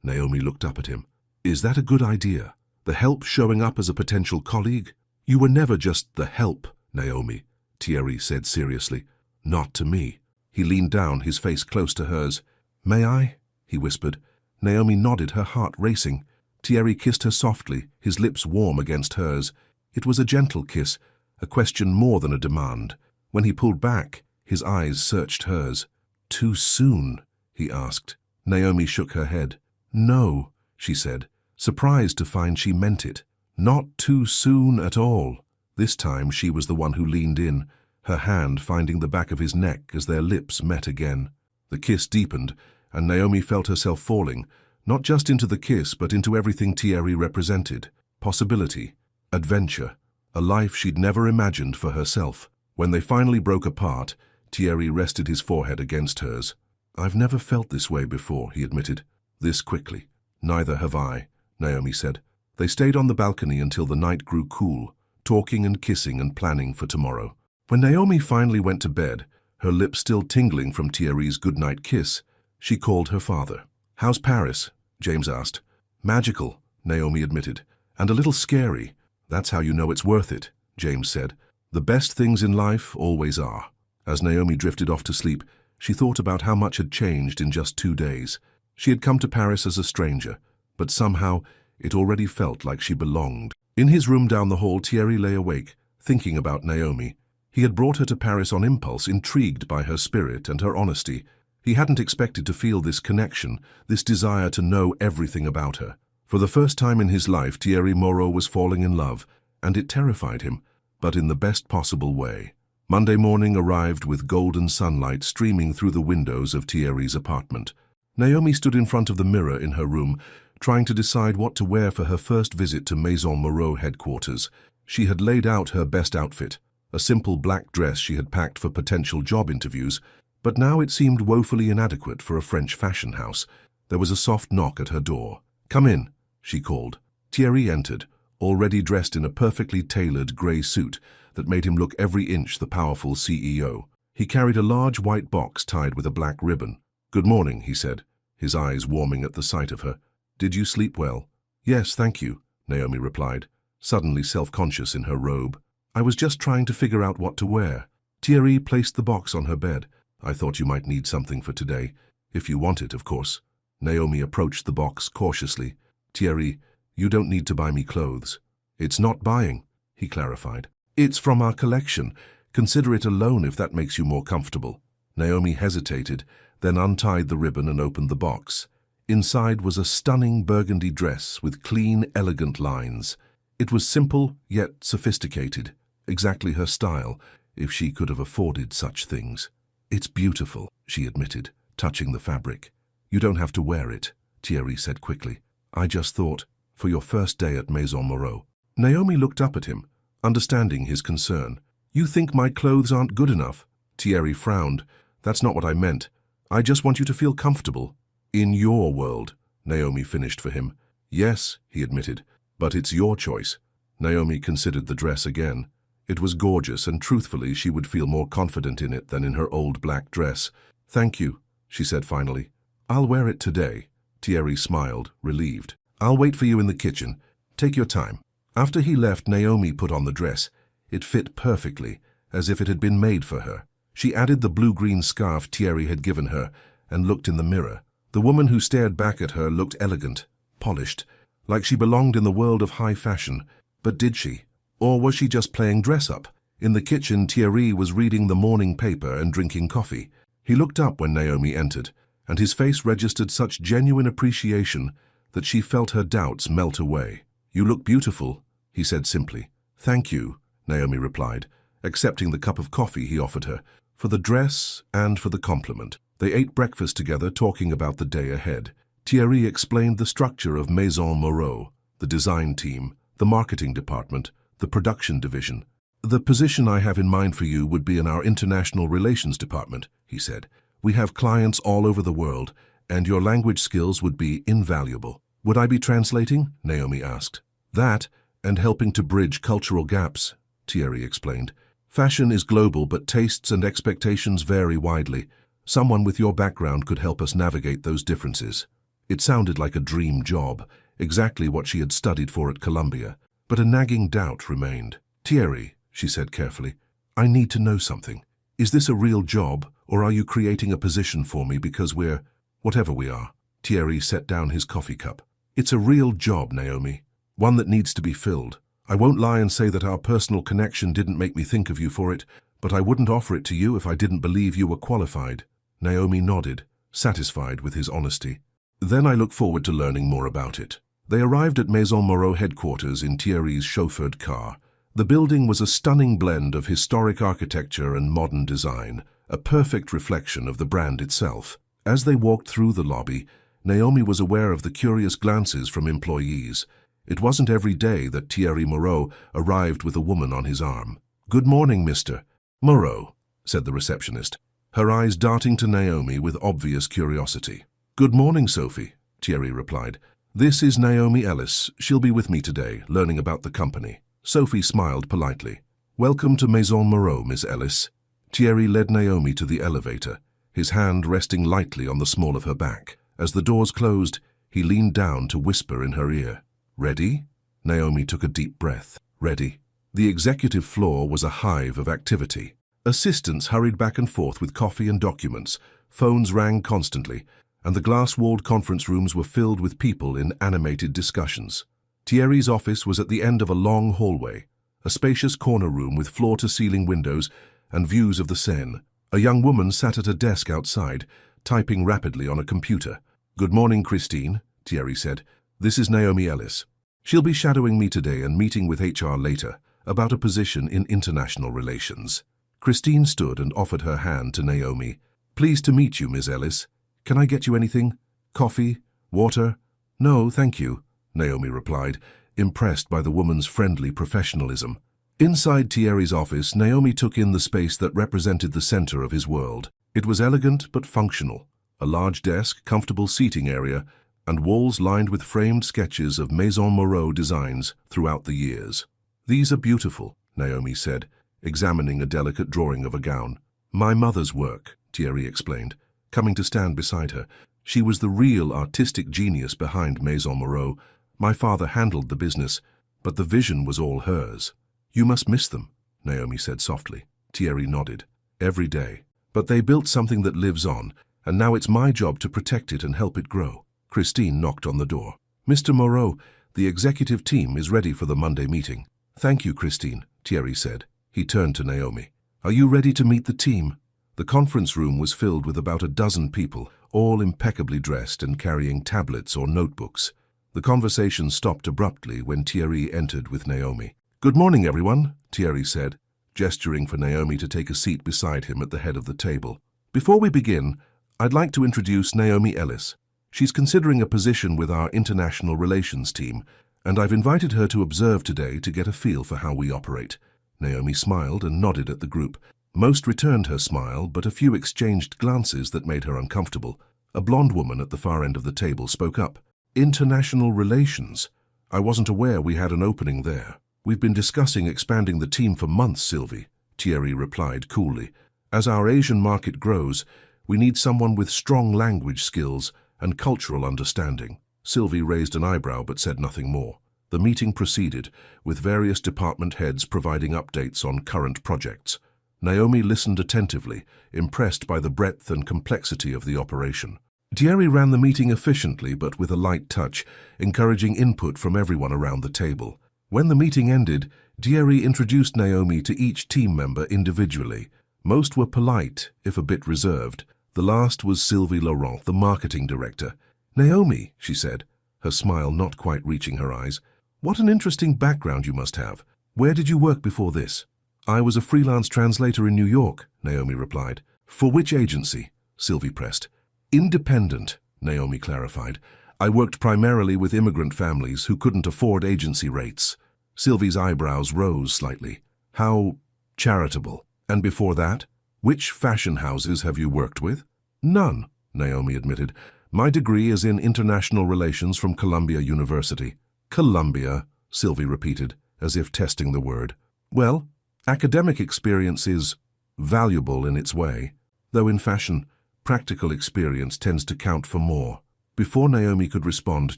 Naomi looked up at him. Is that a good idea? The help showing up as a potential colleague? You were never just the help, Naomi, Thierry said seriously. Not to me. He leaned down, his face close to hers. May I? He whispered. Naomi nodded, her heart racing. Thierry kissed her softly, his lips warm against hers. It was a gentle kiss, a question more than a demand. When he pulled back, his eyes searched hers. Too soon? He asked. Naomi shook her head. No, she said, surprised to find she meant it. Not too soon at all. This time she was the one who leaned in, her hand finding the back of his neck as their lips met again. The kiss deepened, and Naomi felt herself falling, not just into the kiss but into everything Thierry represented. Possibility, adventure, a life she'd never imagined for herself. When they finally broke apart, Thierry rested his forehead against hers. I've never felt this way before, he admitted. This quickly. Neither have I, Naomi said. They stayed on the balcony until the night grew cool, talking and kissing and planning for tomorrow. When Naomi finally went to bed, her lips still tingling from Thierry's goodnight kiss, she called her father. How's Paris? James asked. Magical, Naomi admitted, and a little scary. That's how you know it's worth it, James said. The best things in life always are. As Naomi drifted off to sleep, she thought about how much had changed in just 2 days. She had come to Paris as a stranger, but somehow it already felt like she belonged. In his room down the hall, Thierry lay awake, thinking about Naomi. He had brought her to Paris on impulse, intrigued by her spirit and her honesty. He hadn't expected to feel this connection, this desire to know everything about her. For the first time in his life, Thierry Moreau was falling in love, and it terrified him, but in the best possible way. Monday morning arrived with golden sunlight streaming through the windows of Thierry's apartment. Naomi stood in front of the mirror in her room, trying to decide what to wear for her first visit to Maison Moreau headquarters. She had laid out her best outfit, a simple black dress she had packed for potential job interviews, but now it seemed woefully inadequate for a French fashion house. There was a soft knock at her door. Come in, she called. Thierry entered, already dressed in a perfectly tailored grey suit that made him look every inch the powerful CEO. He carried a large white box tied with a black ribbon. Good morning, he said, his eyes warming at the sight of her. Did you sleep well? Yes, thank you, Naomi replied, suddenly self-conscious in her robe. I was just trying to figure out what to wear. Thierry placed the box on her bed. I thought you might need something for today. If you want it, of course. Naomi approached the box cautiously. Thierry, you don't need to buy me clothes. It's not buying, he clarified. It's from our collection. Consider it a loan if that makes you more comfortable. Naomi hesitated, then untied the ribbon and opened the box. Inside was a stunning burgundy dress with clean, elegant lines. It was simple, yet sophisticated, exactly her style, if she could have afforded such things. It's beautiful, she admitted, touching the fabric. You don't have to wear it, Thierry said quickly. I just thought, for your first day at Maison Moreau. Naomi looked up at him, understanding his concern. You think my clothes aren't good enough? Thierry frowned. That's not what I meant. I just want you to feel comfortable. In your world, Naomi finished for him. Yes, he admitted, but it's your choice. Naomi considered the dress again. It was gorgeous, and truthfully, she would feel more confident in it than in her old black dress. Thank you, she said finally. I'll wear it today. Thierry smiled, relieved. I'll wait for you in the kitchen. Take your time. After he left, Naomi put on the dress. It fit perfectly, as if it had been made for her. She added the blue-green scarf Thierry had given her and looked in the mirror. The woman who stared back at her looked elegant, polished, like she belonged in the world of high fashion. But did she? Or was she just playing dress-up? In the kitchen, Thierry was reading the morning paper and drinking coffee. He looked up when Naomi entered, and his face registered such genuine appreciation that she felt her doubts melt away. You look beautiful, he said simply. Thank you, Naomi replied, accepting the cup of coffee he offered her, for the dress and for the compliment. They ate breakfast together, talking about the day ahead. Thierry explained the structure of Maison Moreau, the design team, the marketing department, the production division. The position I have in mind for you would be in our international relations department, he said. We have clients all over the world, and your language skills would be invaluable. Would I be translating? Naomi asked. That, and helping to bridge cultural gaps, Thierry explained. Fashion is global, but tastes and expectations vary widely. Someone with your background could help us navigate those differences. It sounded like a dream job, exactly what she had studied for at Columbia. But a nagging doubt remained. "Thierry," she said carefully, "I need to know something. Is this a real job, or are you creating a position for me because we're whatever we are?" Thierry set down his coffee cup. "It's a real job, Naomi. One that needs to be filled. I won't lie and say that our personal connection didn't make me think of you for it, but I wouldn't offer it to you if I didn't believe you were qualified." Naomi nodded, satisfied with his honesty. "Then I look forward to learning more about it." They arrived at Maison Moreau headquarters in Thierry's chauffeured car. The building was a stunning blend of historic architecture and modern design, a perfect reflection of the brand itself. As they walked through the lobby, Naomi was aware of the curious glances from employees. It wasn't every day that Thierry Moreau arrived with a woman on his arm. "Good morning, Mr. Moreau," said the receptionist, her eyes darting to Naomi with obvious curiosity. "Good morning, Sophie," Thierry replied. "This is Naomi Ellis. She'll be with me today, learning about the company." Sophie smiled politely. "Welcome to Maison Moreau, Miss Ellis." Thierry led Naomi to the elevator, his hand resting lightly on the small of her back. As the doors closed, he leaned down to whisper in her ear. "Ready?" Naomi took a deep breath. "Ready." The executive floor was a hive of activity. Assistants hurried back and forth with coffee and documents, phones rang constantly, and the glass-walled conference rooms were filled with people in animated discussions. Thierry's office was at the end of a long hallway, a spacious corner room with floor-to-ceiling windows and views of the Seine. A young woman sat at a desk outside, typing rapidly on a computer. "Good morning, Christine," Thierry said. "This is Naomi Ellis. She'll be shadowing me today and meeting with HR later about a position in international relations." Christine stood and offered her hand to Naomi. "Pleased to meet you, Miss Ellis. Can I get you anything? Coffee? Water?" "No, thank you," Naomi replied, impressed by the woman's friendly professionalism. Inside Thierry's office, Naomi took in the space that represented the center of his world. It was elegant but functional. A large desk, comfortable seating area, and walls lined with framed sketches of Maison Moreau designs throughout the years. "These are beautiful," Naomi said, examining a delicate drawing of a gown. "My mother's work," Thierry explained, coming to stand beside her. "She was the real artistic genius behind Maison Moreau. My father handled the business, but the vision was all hers." "You must miss them," Naomi said softly. Thierry nodded. "Every day. But they built something that lives on, and now it's my job to protect it and help it grow." Christine knocked on the door. "Mr. Moreau, the executive team is ready for the Monday meeting." "Thank you, Christine," Thierry said. He turned to Naomi. "Are you ready to meet the team?" The conference room was filled with about a dozen people, all impeccably dressed and carrying tablets or notebooks. The conversation stopped abruptly when Thierry entered with Naomi. "Good morning, everyone," Thierry said, gesturing for Naomi to take a seat beside him at the head of the table. "Before we begin, I'd like to introduce Naomi Ellis. She's considering a position with our international relations team, and I've invited her to observe today to get a feel for how we operate." Naomi smiled and nodded at the group. Most returned her smile, but a few exchanged glances that made her uncomfortable. A blonde woman at the far end of the table spoke up. "International relations? I wasn't aware we had an opening there." "We've been discussing expanding the team for months, Sylvie," Thierry replied coolly. "As our Asian market grows, we need someone with strong language skills and cultural understanding." Sylvie raised an eyebrow but said nothing more. The meeting proceeded, with various department heads providing updates on current projects. Naomi listened attentively, impressed by the breadth and complexity of the operation. Thierry ran the meeting efficiently but with a light touch, encouraging input from everyone around the table. When the meeting ended, Thierry introduced Naomi to each team member individually. Most were polite, if a bit reserved. The last was Sylvie Laurent, the marketing director. "Naomi," she said, her smile not quite reaching her eyes, "what an interesting background you must have. Where did you work before this?" "I was a freelance translator in New York," Naomi replied. "For which agency?" Sylvie pressed. "Independent," Naomi clarified. "I worked primarily with immigrant families who couldn't afford agency rates." Sylvie's eyebrows rose slightly. "How charitable. And before that? Which fashion houses have you worked with?" "None," Naomi admitted. "My degree is in international relations from Columbia University." "Columbia," Sylvie repeated, as if testing the word. "Well, Academic experience is valuable in its way, though in fashion, practical experience tends to count for more. Before Naomi could respond,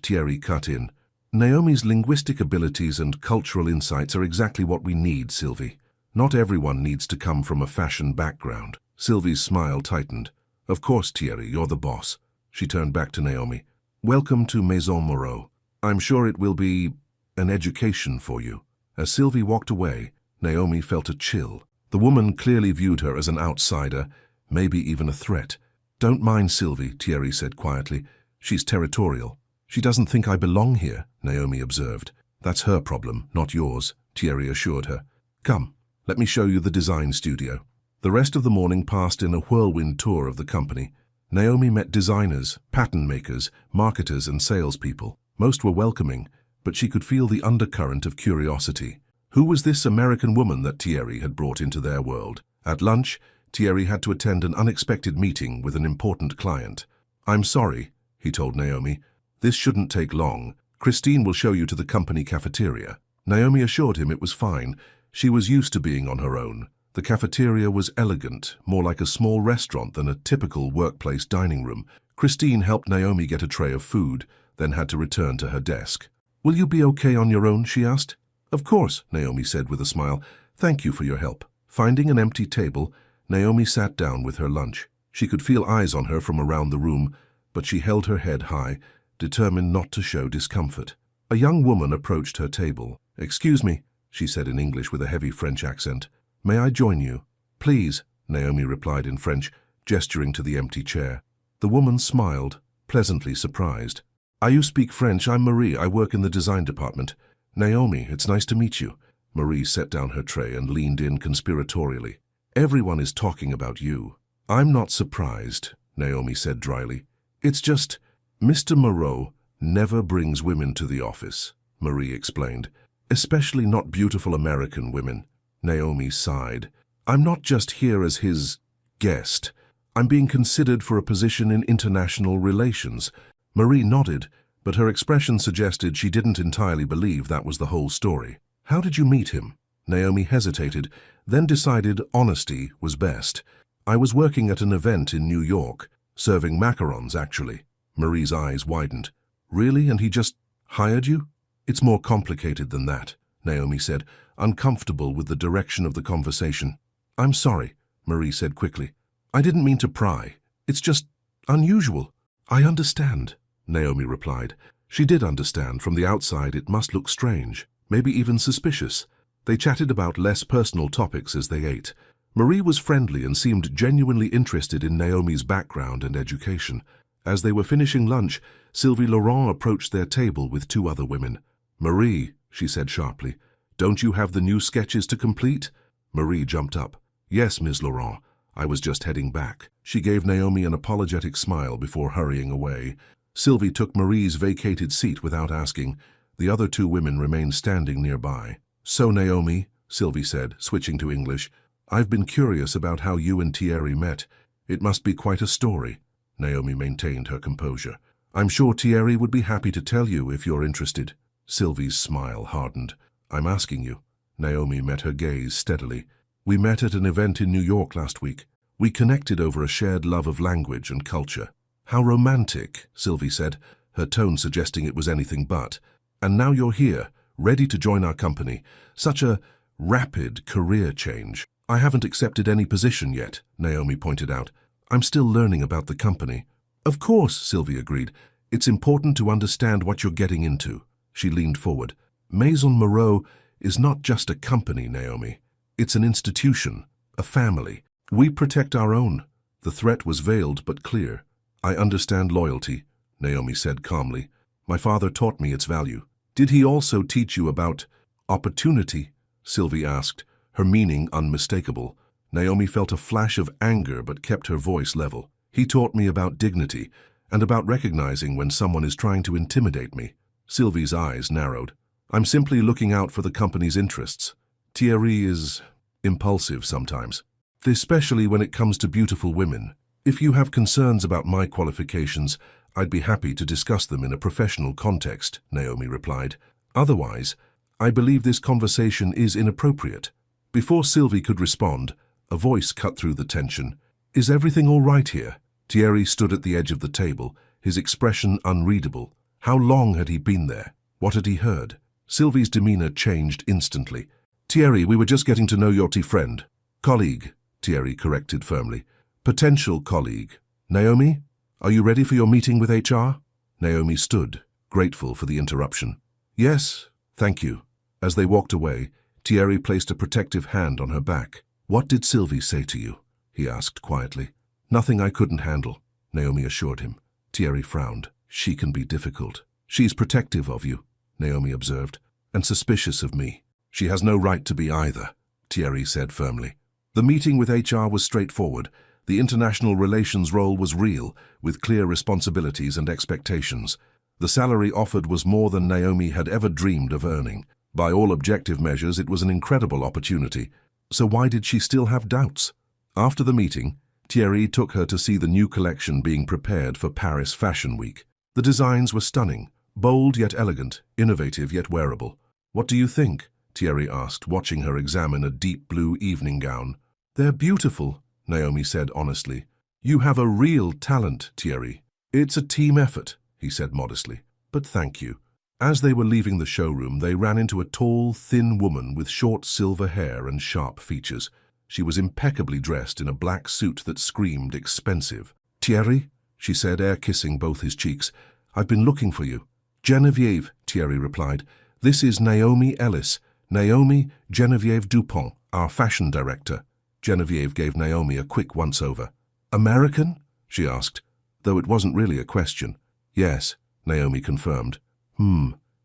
Thierry cut in. Naomi's linguistic abilities and cultural insights are exactly what we need, Sylvie. Not everyone needs to come from a fashion background. Sylvie's smile tightened. Of course, Thierry, you're the boss. She turned back to Naomi. Welcome to Maison Moreau. I'm sure it will be an education for you. As Sylvie walked away, Naomi felt a chill. The woman clearly viewed her as an outsider, maybe even a threat. Don't mind Sylvie, Thierry said quietly. She's territorial. She doesn't think I belong here, Naomi observed. That's her problem, not yours, Thierry assured her. Come, let me show you the design studio. The rest of the morning passed in a whirlwind tour of the company. Naomi met designers, pattern makers, marketers and salespeople. Most were welcoming, but she could feel the undercurrent of curiosity. Who was this American woman that Thierry had brought into their world? At lunch, Thierry had to attend an unexpected meeting with an important client. I'm sorry, he told Naomi. This shouldn't take long. Christine will show you to the company cafeteria. Naomi assured him it was fine. She was used to being on her own. The cafeteria was elegant, more like a small restaurant than a typical workplace dining room. Christine helped Naomi get a tray of food, then had to return to her desk. Will you be okay on your own, she asked. Of course, Naomi said with a smile. Thank you for your help. Finding an empty table, Naomi sat down with her lunch. She could feel eyes on her from around the room, but she held her head high, determined not to show discomfort. A young woman approached her table. Excuse me, she said in English with a heavy French accent. May I join you? Please, Naomi replied in French, gesturing to the empty chair. The woman smiled, pleasantly surprised. You speak French? I'm Marie. I work in the design department. Naomi, it's nice to meet you. Marie set down her tray and leaned in conspiratorially. Everyone is talking about you. I'm not surprised, Naomi said dryly. It's just, Mr. Moreau never brings women to the office, Marie explained. Especially not beautiful American women. Naomi sighed. I'm not just here as his guest. I'm being considered for a position in international relations. Marie nodded, but her expression suggested she didn't entirely believe that was the whole story. How did you meet him? Naomi hesitated, then decided honesty was best. I was working at an event in New York, serving macarons, actually. Marie's eyes widened. Really? And he just hired you? It's more complicated than that, Naomi said, uncomfortable with the direction of the conversation. I'm sorry, Marie said quickly. I didn't mean to pry. It's just unusual. I understand, Naomi replied. She did understand. From the outside it must look strange, maybe even suspicious. They chatted about less personal topics as they ate. Marie was friendly and seemed genuinely interested in Naomi's background and education. As they were finishing lunch, Sylvie Laurent approached their table with two other women. Marie, she said sharply, don't you have the new sketches to complete? Marie jumped up. Yes, Ms. Laurent. I was just heading back. She gave Naomi an apologetic smile before hurrying away. Sylvie took Marie's vacated seat without asking. The other two women remained standing nearby. So, Naomi, Sylvie said, switching to English, I've been curious about how you and Thierry met. It must be quite a story. Naomi maintained her composure. I'm sure Thierry would be happy to tell you if you're interested. Sylvie's smile hardened. I'm asking you. Naomi met her gaze steadily. We met at an event in New York last week. We connected over a shared love of language and culture. How romantic, Sylvie said, her tone suggesting it was anything but. And now you're here, ready to join our company. Such a rapid career change. I haven't accepted any position yet, Naomi pointed out. I'm still learning about the company. Of course, Sylvie agreed. It's important to understand what you're getting into. She leaned forward. Maison Moreau is not just a company, Naomi. It's an institution, a family. We protect our own. The threat was veiled but clear. I understand loyalty, Naomi said calmly. My father taught me its value. Did he also teach you about opportunity? Sylvie asked, her meaning unmistakable. Naomi felt a flash of anger but kept her voice level. He taught me about dignity and about recognizing when someone is trying to intimidate me. Sylvie's eyes narrowed. I'm simply looking out for the company's interests. Thierry is impulsive sometimes, especially when it comes to beautiful women. If you have concerns about my qualifications, I'd be happy to discuss them in a professional context, Naomi replied. Otherwise, I believe this conversation is inappropriate. Before Sylvie could respond, a voice cut through the tension. "Is everything all right here?" Thierry stood at the edge of the table, his expression unreadable. How long had he been there? What had he heard? Sylvie's demeanor changed instantly. "Thierry, we were just getting to know your friend." "Colleague," Thierry corrected firmly. "Potential colleague. Naomi, are you ready for your meeting with HR?" Naomi stood, grateful for the interruption. "Yes, thank you." As they walked away, Thierry placed a protective hand on her back. "What did Sylvie say to you?" he asked quietly. "Nothing I couldn't handle," Naomi assured him. Thierry frowned. "She can be difficult." "She's protective of you," Naomi observed, "and suspicious of me." "She has no right to be either," Thierry said firmly. The meeting with HR was straightforward. The international relations role was real, with clear responsibilities and expectations. The salary offered was more than Naomi had ever dreamed of earning. By all objective measures, it was an incredible opportunity. So why did she still have doubts? After the meeting, Thierry took her to see the new collection being prepared for Paris Fashion Week. The designs were stunning, bold yet elegant, innovative yet wearable. "What do you think?" Thierry asked, watching her examine a deep blue evening gown. "They're beautiful," Naomi said honestly. "You have a real talent, Thierry." "It's a team effort," he said modestly. "But thank you." As they were leaving the showroom, they ran into a tall, thin woman with short silver hair and sharp features. She was impeccably dressed in a black suit that screamed expensive. "Thierry," she said, air-kissing both his cheeks, "I've been looking for you." "Geneviève," Thierry replied. "This is Naomi Ellis, Naomi Geneviève Dupont, our fashion director." Geneviève gave Naomi a quick once-over. "American?" she asked, though it wasn't really a question. "Yes," Naomi confirmed.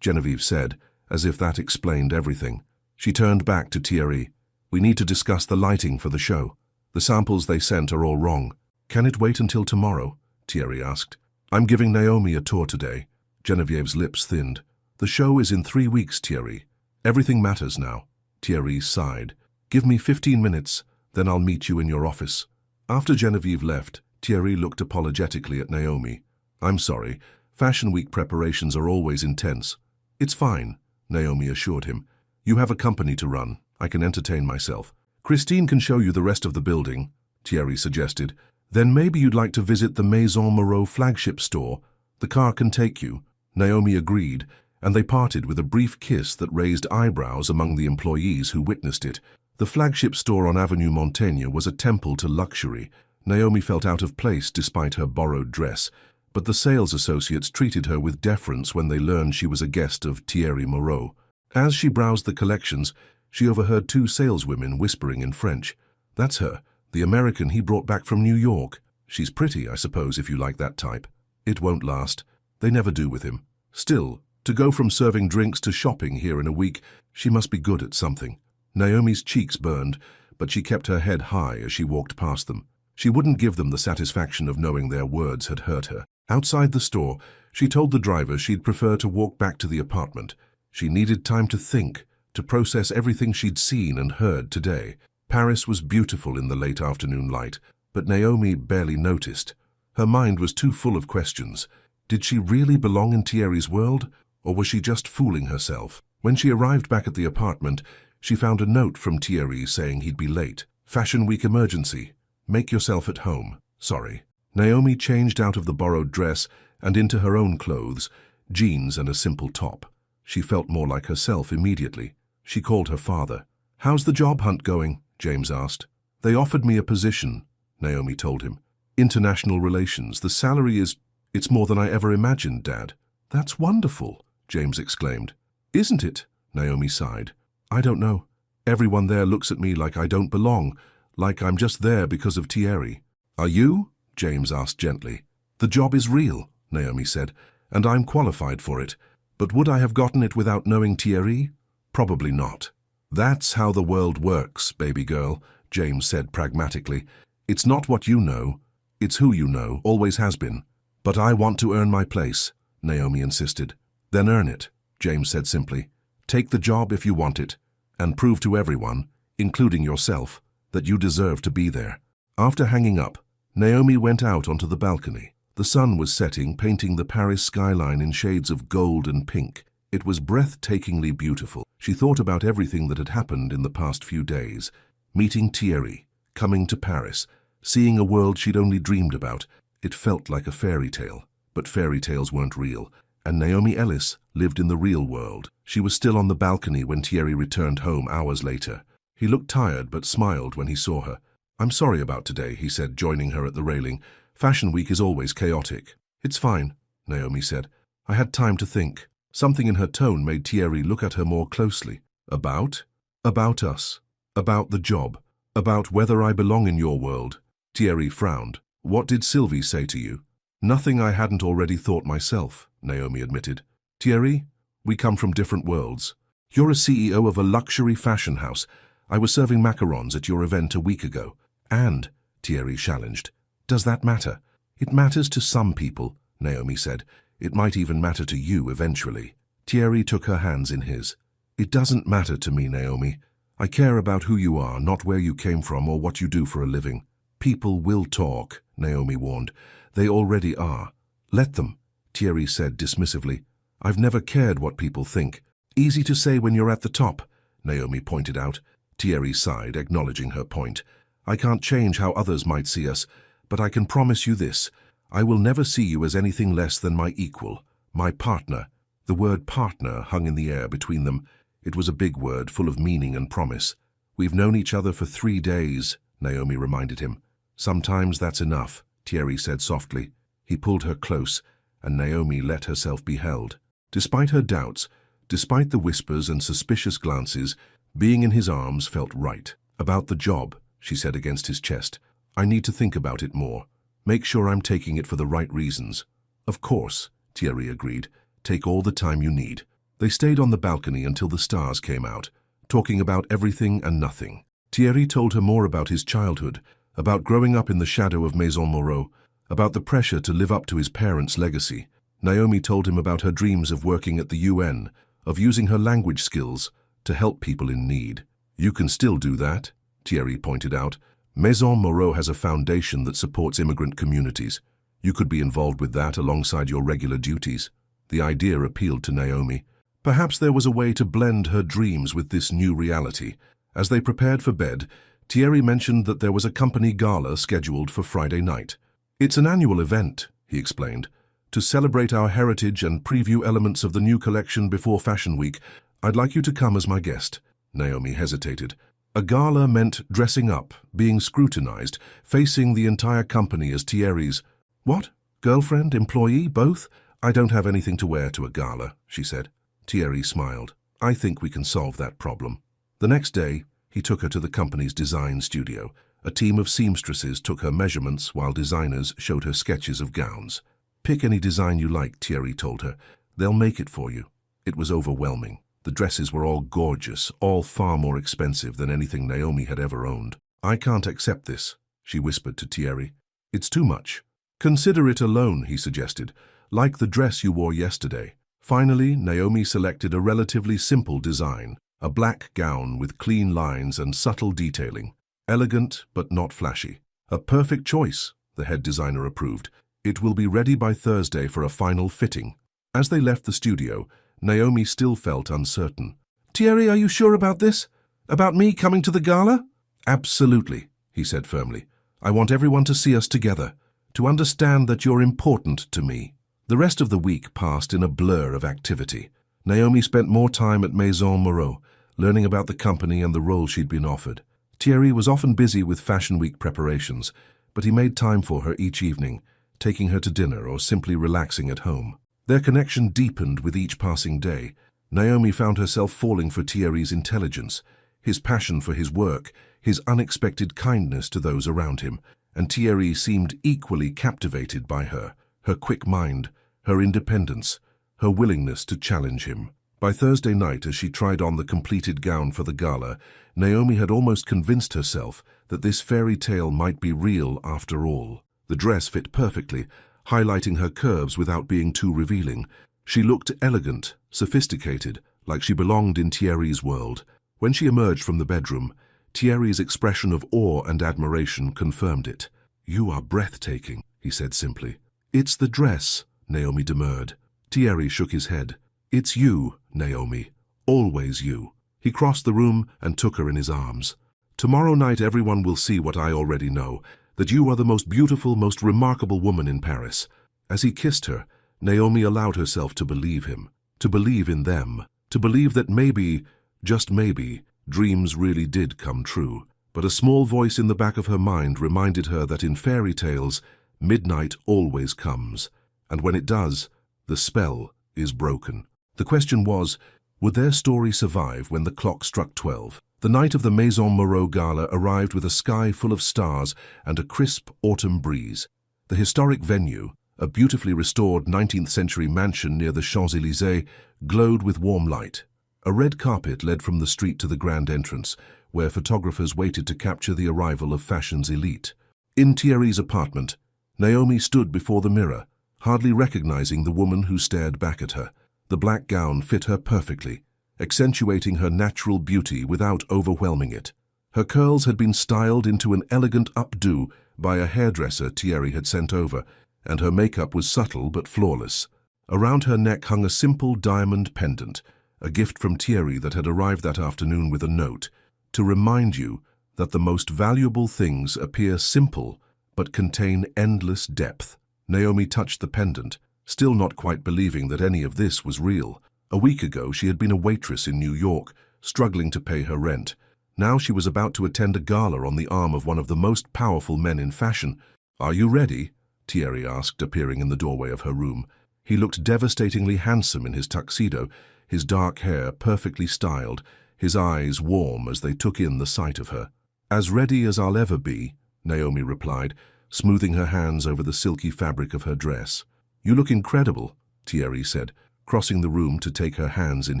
Geneviève said, as if that explained everything. She turned back to Thierry. "We need to discuss the lighting for the show. The samples they sent are all wrong." "Can it wait until tomorrow?" Thierry asked. "I'm giving Naomi a tour today." Genevieve's lips thinned. "The show is in 3 weeks, Thierry. Everything matters now." Thierry sighed. "Give me 15 minutes, then I'll meet you in your office." After Geneviève left, Thierry looked apologetically at Naomi. "I'm sorry. Fashion Week preparations are always intense." "It's fine," Naomi assured him. "You have a company to run. I can entertain myself." "Christine can show you the rest of the building," Thierry suggested. "Then maybe you'd like to visit the Maison Moreau flagship store. The car can take you." Naomi agreed, and they parted with a brief kiss that raised eyebrows among the employees who witnessed it. The flagship store on Avenue Montaigne was a temple to luxury. Naomi felt out of place despite her borrowed dress, but the sales associates treated her with deference when they learned she was a guest of Thierry Moreau. As she browsed the collections, she overheard 2 saleswomen whispering in French. "That's her, the American he brought back from New York. She's pretty, I suppose, if you like that type." "It won't last. They never do with him. Still, to go from serving drinks to shopping here in a week, she must be good at something." Naomi's cheeks burned, but she kept her head high as she walked past them. She wouldn't give them the satisfaction of knowing their words had hurt her. Outside the store, she told the driver she'd prefer to walk back to the apartment. She needed time to think, to process everything she'd seen and heard today. Paris was beautiful in the late afternoon light, but Naomi barely noticed. Her mind was too full of questions. Did she really belong in Thierry's world, or was she just fooling herself? When she arrived back at the apartment, she found a note from Thierry saying he'd be late. "Fashion Week emergency. Make yourself at home. Sorry." Naomi changed out of the borrowed dress and into her own clothes, jeans and a simple top. She felt more like herself immediately. She called her father. "How's the job hunt going?" James asked. "They offered me a position," Naomi told him. "International relations. The salary it's more than I ever imagined, Dad." "That's wonderful," James exclaimed. "Isn't it?" Naomi sighed. "I don't know. Everyone there looks at me like I don't belong, like I'm just there because of Thierry." "Are you?" James asked gently. "The job is real," Naomi said, "and I'm qualified for it. But would I have gotten it without knowing Thierry? Probably not." "That's how the world works, baby girl," James said pragmatically. "It's not what you know, it's who you know, always has been." "But I want to earn my place," Naomi insisted. "Then earn it," James said simply. "Take the job if you want it, and prove to everyone, including yourself, that you deserve to be there." After hanging up, Naomi went out onto the balcony. The sun was setting, painting the Paris skyline in shades of gold and pink. It was breathtakingly beautiful. She thought about everything that had happened in the past few days. Meeting Thierry, coming to Paris, seeing a world she'd only dreamed about. It felt like a fairy tale, but fairy tales weren't real, and Naomi Ellis lived in the real world. She was still on the balcony when Thierry returned home hours later. He looked tired but smiled when he saw her. "I'm sorry about today," he said, joining her at the railing. "Fashion week is always chaotic." "It's fine," Naomi said. "I had time to think." Something in her tone made Thierry look at her more closely. "About? About us. About the job. About whether I belong in your world." Thierry frowned. "What did Sylvie say to you?" "Nothing I hadn't already thought myself," Naomi admitted. "Thierry, we come from different worlds. You're a CEO of a luxury fashion house. I was serving macarons at your event a week ago." "And," Thierry challenged, "does that matter?" "It matters to some people," Naomi said. "It might even matter to you eventually." Thierry took her hands in his. "It doesn't matter to me, Naomi. I care about who you are, not where you came from or what you do for a living." "People will talk," Naomi warned. "They already are." "Let them," Thierry said dismissively. "I've never cared what people think." "Easy to say when you're at the top," Naomi pointed out. Thierry sighed, acknowledging her point. "I can't change how others might see us, but I can promise you this. I will never see you as anything less than my equal, my partner." The word partner hung in the air between them. It was a big word, full of meaning and promise. "We've known each other for 3 days," Naomi reminded him. "Sometimes that's enough," Thierry said softly. He pulled her close, and Naomi let herself be held. Despite her doubts, despite the whispers and suspicious glances, being in his arms felt right. "About the job," she said against his chest. "I need to think about it more. Make sure I'm taking it for the right reasons." "Of course," Thierry agreed. "Take all the time you need." They stayed on the balcony until the stars came out, talking about everything and nothing. Thierry told her more about his childhood, about growing up in the shadow of Maison Moreau, about the pressure to live up to his parents' legacy. Naomi told him about her dreams of working at the UN, of using her language skills to help people in need. "You can still do that," Thierry pointed out. "Maison Moreau has a foundation that supports immigrant communities. You could be involved with that alongside your regular duties." The idea appealed to Naomi. Perhaps there was a way to blend her dreams with this new reality. As they prepared for bed, Thierry mentioned that there was a company gala scheduled for Friday night. "It's an annual event," he explained, "to celebrate our heritage and preview elements of the new collection before Fashion Week. I'd like you to come as my guest." Naomi hesitated. A gala meant dressing up, being scrutinized, facing the entire company as Thierry's. "What? Girlfriend, employee, both?" "I don't have anything to wear to a gala," she said. Thierry smiled. "I think we can solve that problem." The next day, he took her to the company's design studio. A team of seamstresses took her measurements while designers showed her sketches of gowns. "Pick any design you like," Thierry told her. "They'll make it for you." It was overwhelming. The dresses were all gorgeous, all far more expensive than anything Naomi had ever owned. "I can't accept this," she whispered to Thierry. "It's too much." "Consider it a loan," he suggested, "like the dress you wore yesterday." Finally, Naomi selected a relatively simple design, a black gown with clean lines and subtle detailing. Elegant, but not flashy. "A perfect choice," the head designer approved. "It will be ready by Thursday for a final fitting." As they left the studio, Naomi still felt uncertain. "Thierry, are you sure about this? About me coming to the gala?" "Absolutely," he said firmly. "I want everyone to see us together, to understand that you're important to me." The rest of the week passed in a blur of activity. Naomi spent more time at Maison Moreau, learning about the company and the role she'd been offered. Thierry was often busy with Fashion Week preparations, but he made time for her each evening, taking her to dinner or simply relaxing at home. Their connection deepened with each passing day. Naomi found herself falling for Thierry's intelligence, his passion for his work, his unexpected kindness to those around him, and Thierry seemed equally captivated by her quick mind, her independence, her willingness to challenge him. By Thursday night, as she tried on the completed gown for the gala, Naomi had almost convinced herself that this fairy tale might be real after all. The dress fit perfectly, highlighting her curves without being too revealing. She looked elegant, sophisticated, like she belonged in Thierry's world. When she emerged from the bedroom, Thierry's expression of awe and admiration confirmed it. "You are breathtaking," he said simply. "It's the dress," Naomi demurred. Thierry shook his head. "It's you," Naomi. Always you. He crossed the room and took her in his arms. Tomorrow night everyone will see what I already know, that you are the most beautiful, most remarkable woman in Paris. As he kissed her, Naomi allowed herself to believe him, to believe in them, to believe that maybe, just maybe, dreams really did come true. But a small voice in the back of her mind reminded her that in fairy tales, midnight always comes, and when it does, the spell is broken. The question was, would their story survive when the clock struck 12? The night of the Maison Moreau gala arrived with a sky full of stars and a crisp autumn breeze. The historic venue, a beautifully restored 19th-century mansion near the Champs-Élysées, glowed with warm light. A red carpet led from the street to the grand entrance, where photographers waited to capture the arrival of fashion's elite. In Thierry's apartment, Naomi stood before the mirror, hardly recognizing the woman who stared back at her. The black gown fit her perfectly, accentuating her natural beauty without overwhelming it. Her curls had been styled into an elegant updo by a hairdresser Thierry had sent over, and her makeup was subtle but flawless. Around her neck hung a simple diamond pendant, a gift from Thierry that had arrived that afternoon with a note, to remind you that the most valuable things appear simple but contain endless depth. Naomi touched the pendant, still not quite believing that any of this was real. A week ago she had been a waitress in New York, struggling to pay her rent. Now she was about to attend a gala on the arm of one of the most powerful men in fashion. "Are you ready?" Thierry asked, appearing in the doorway of her room. He looked devastatingly handsome in his tuxedo, his dark hair perfectly styled, his eyes warm as they took in the sight of her. "As ready as I'll ever be," Naomi replied, smoothing her hands over the silky fabric of her dress. "You look incredible," Thierry said, crossing the room to take her hands in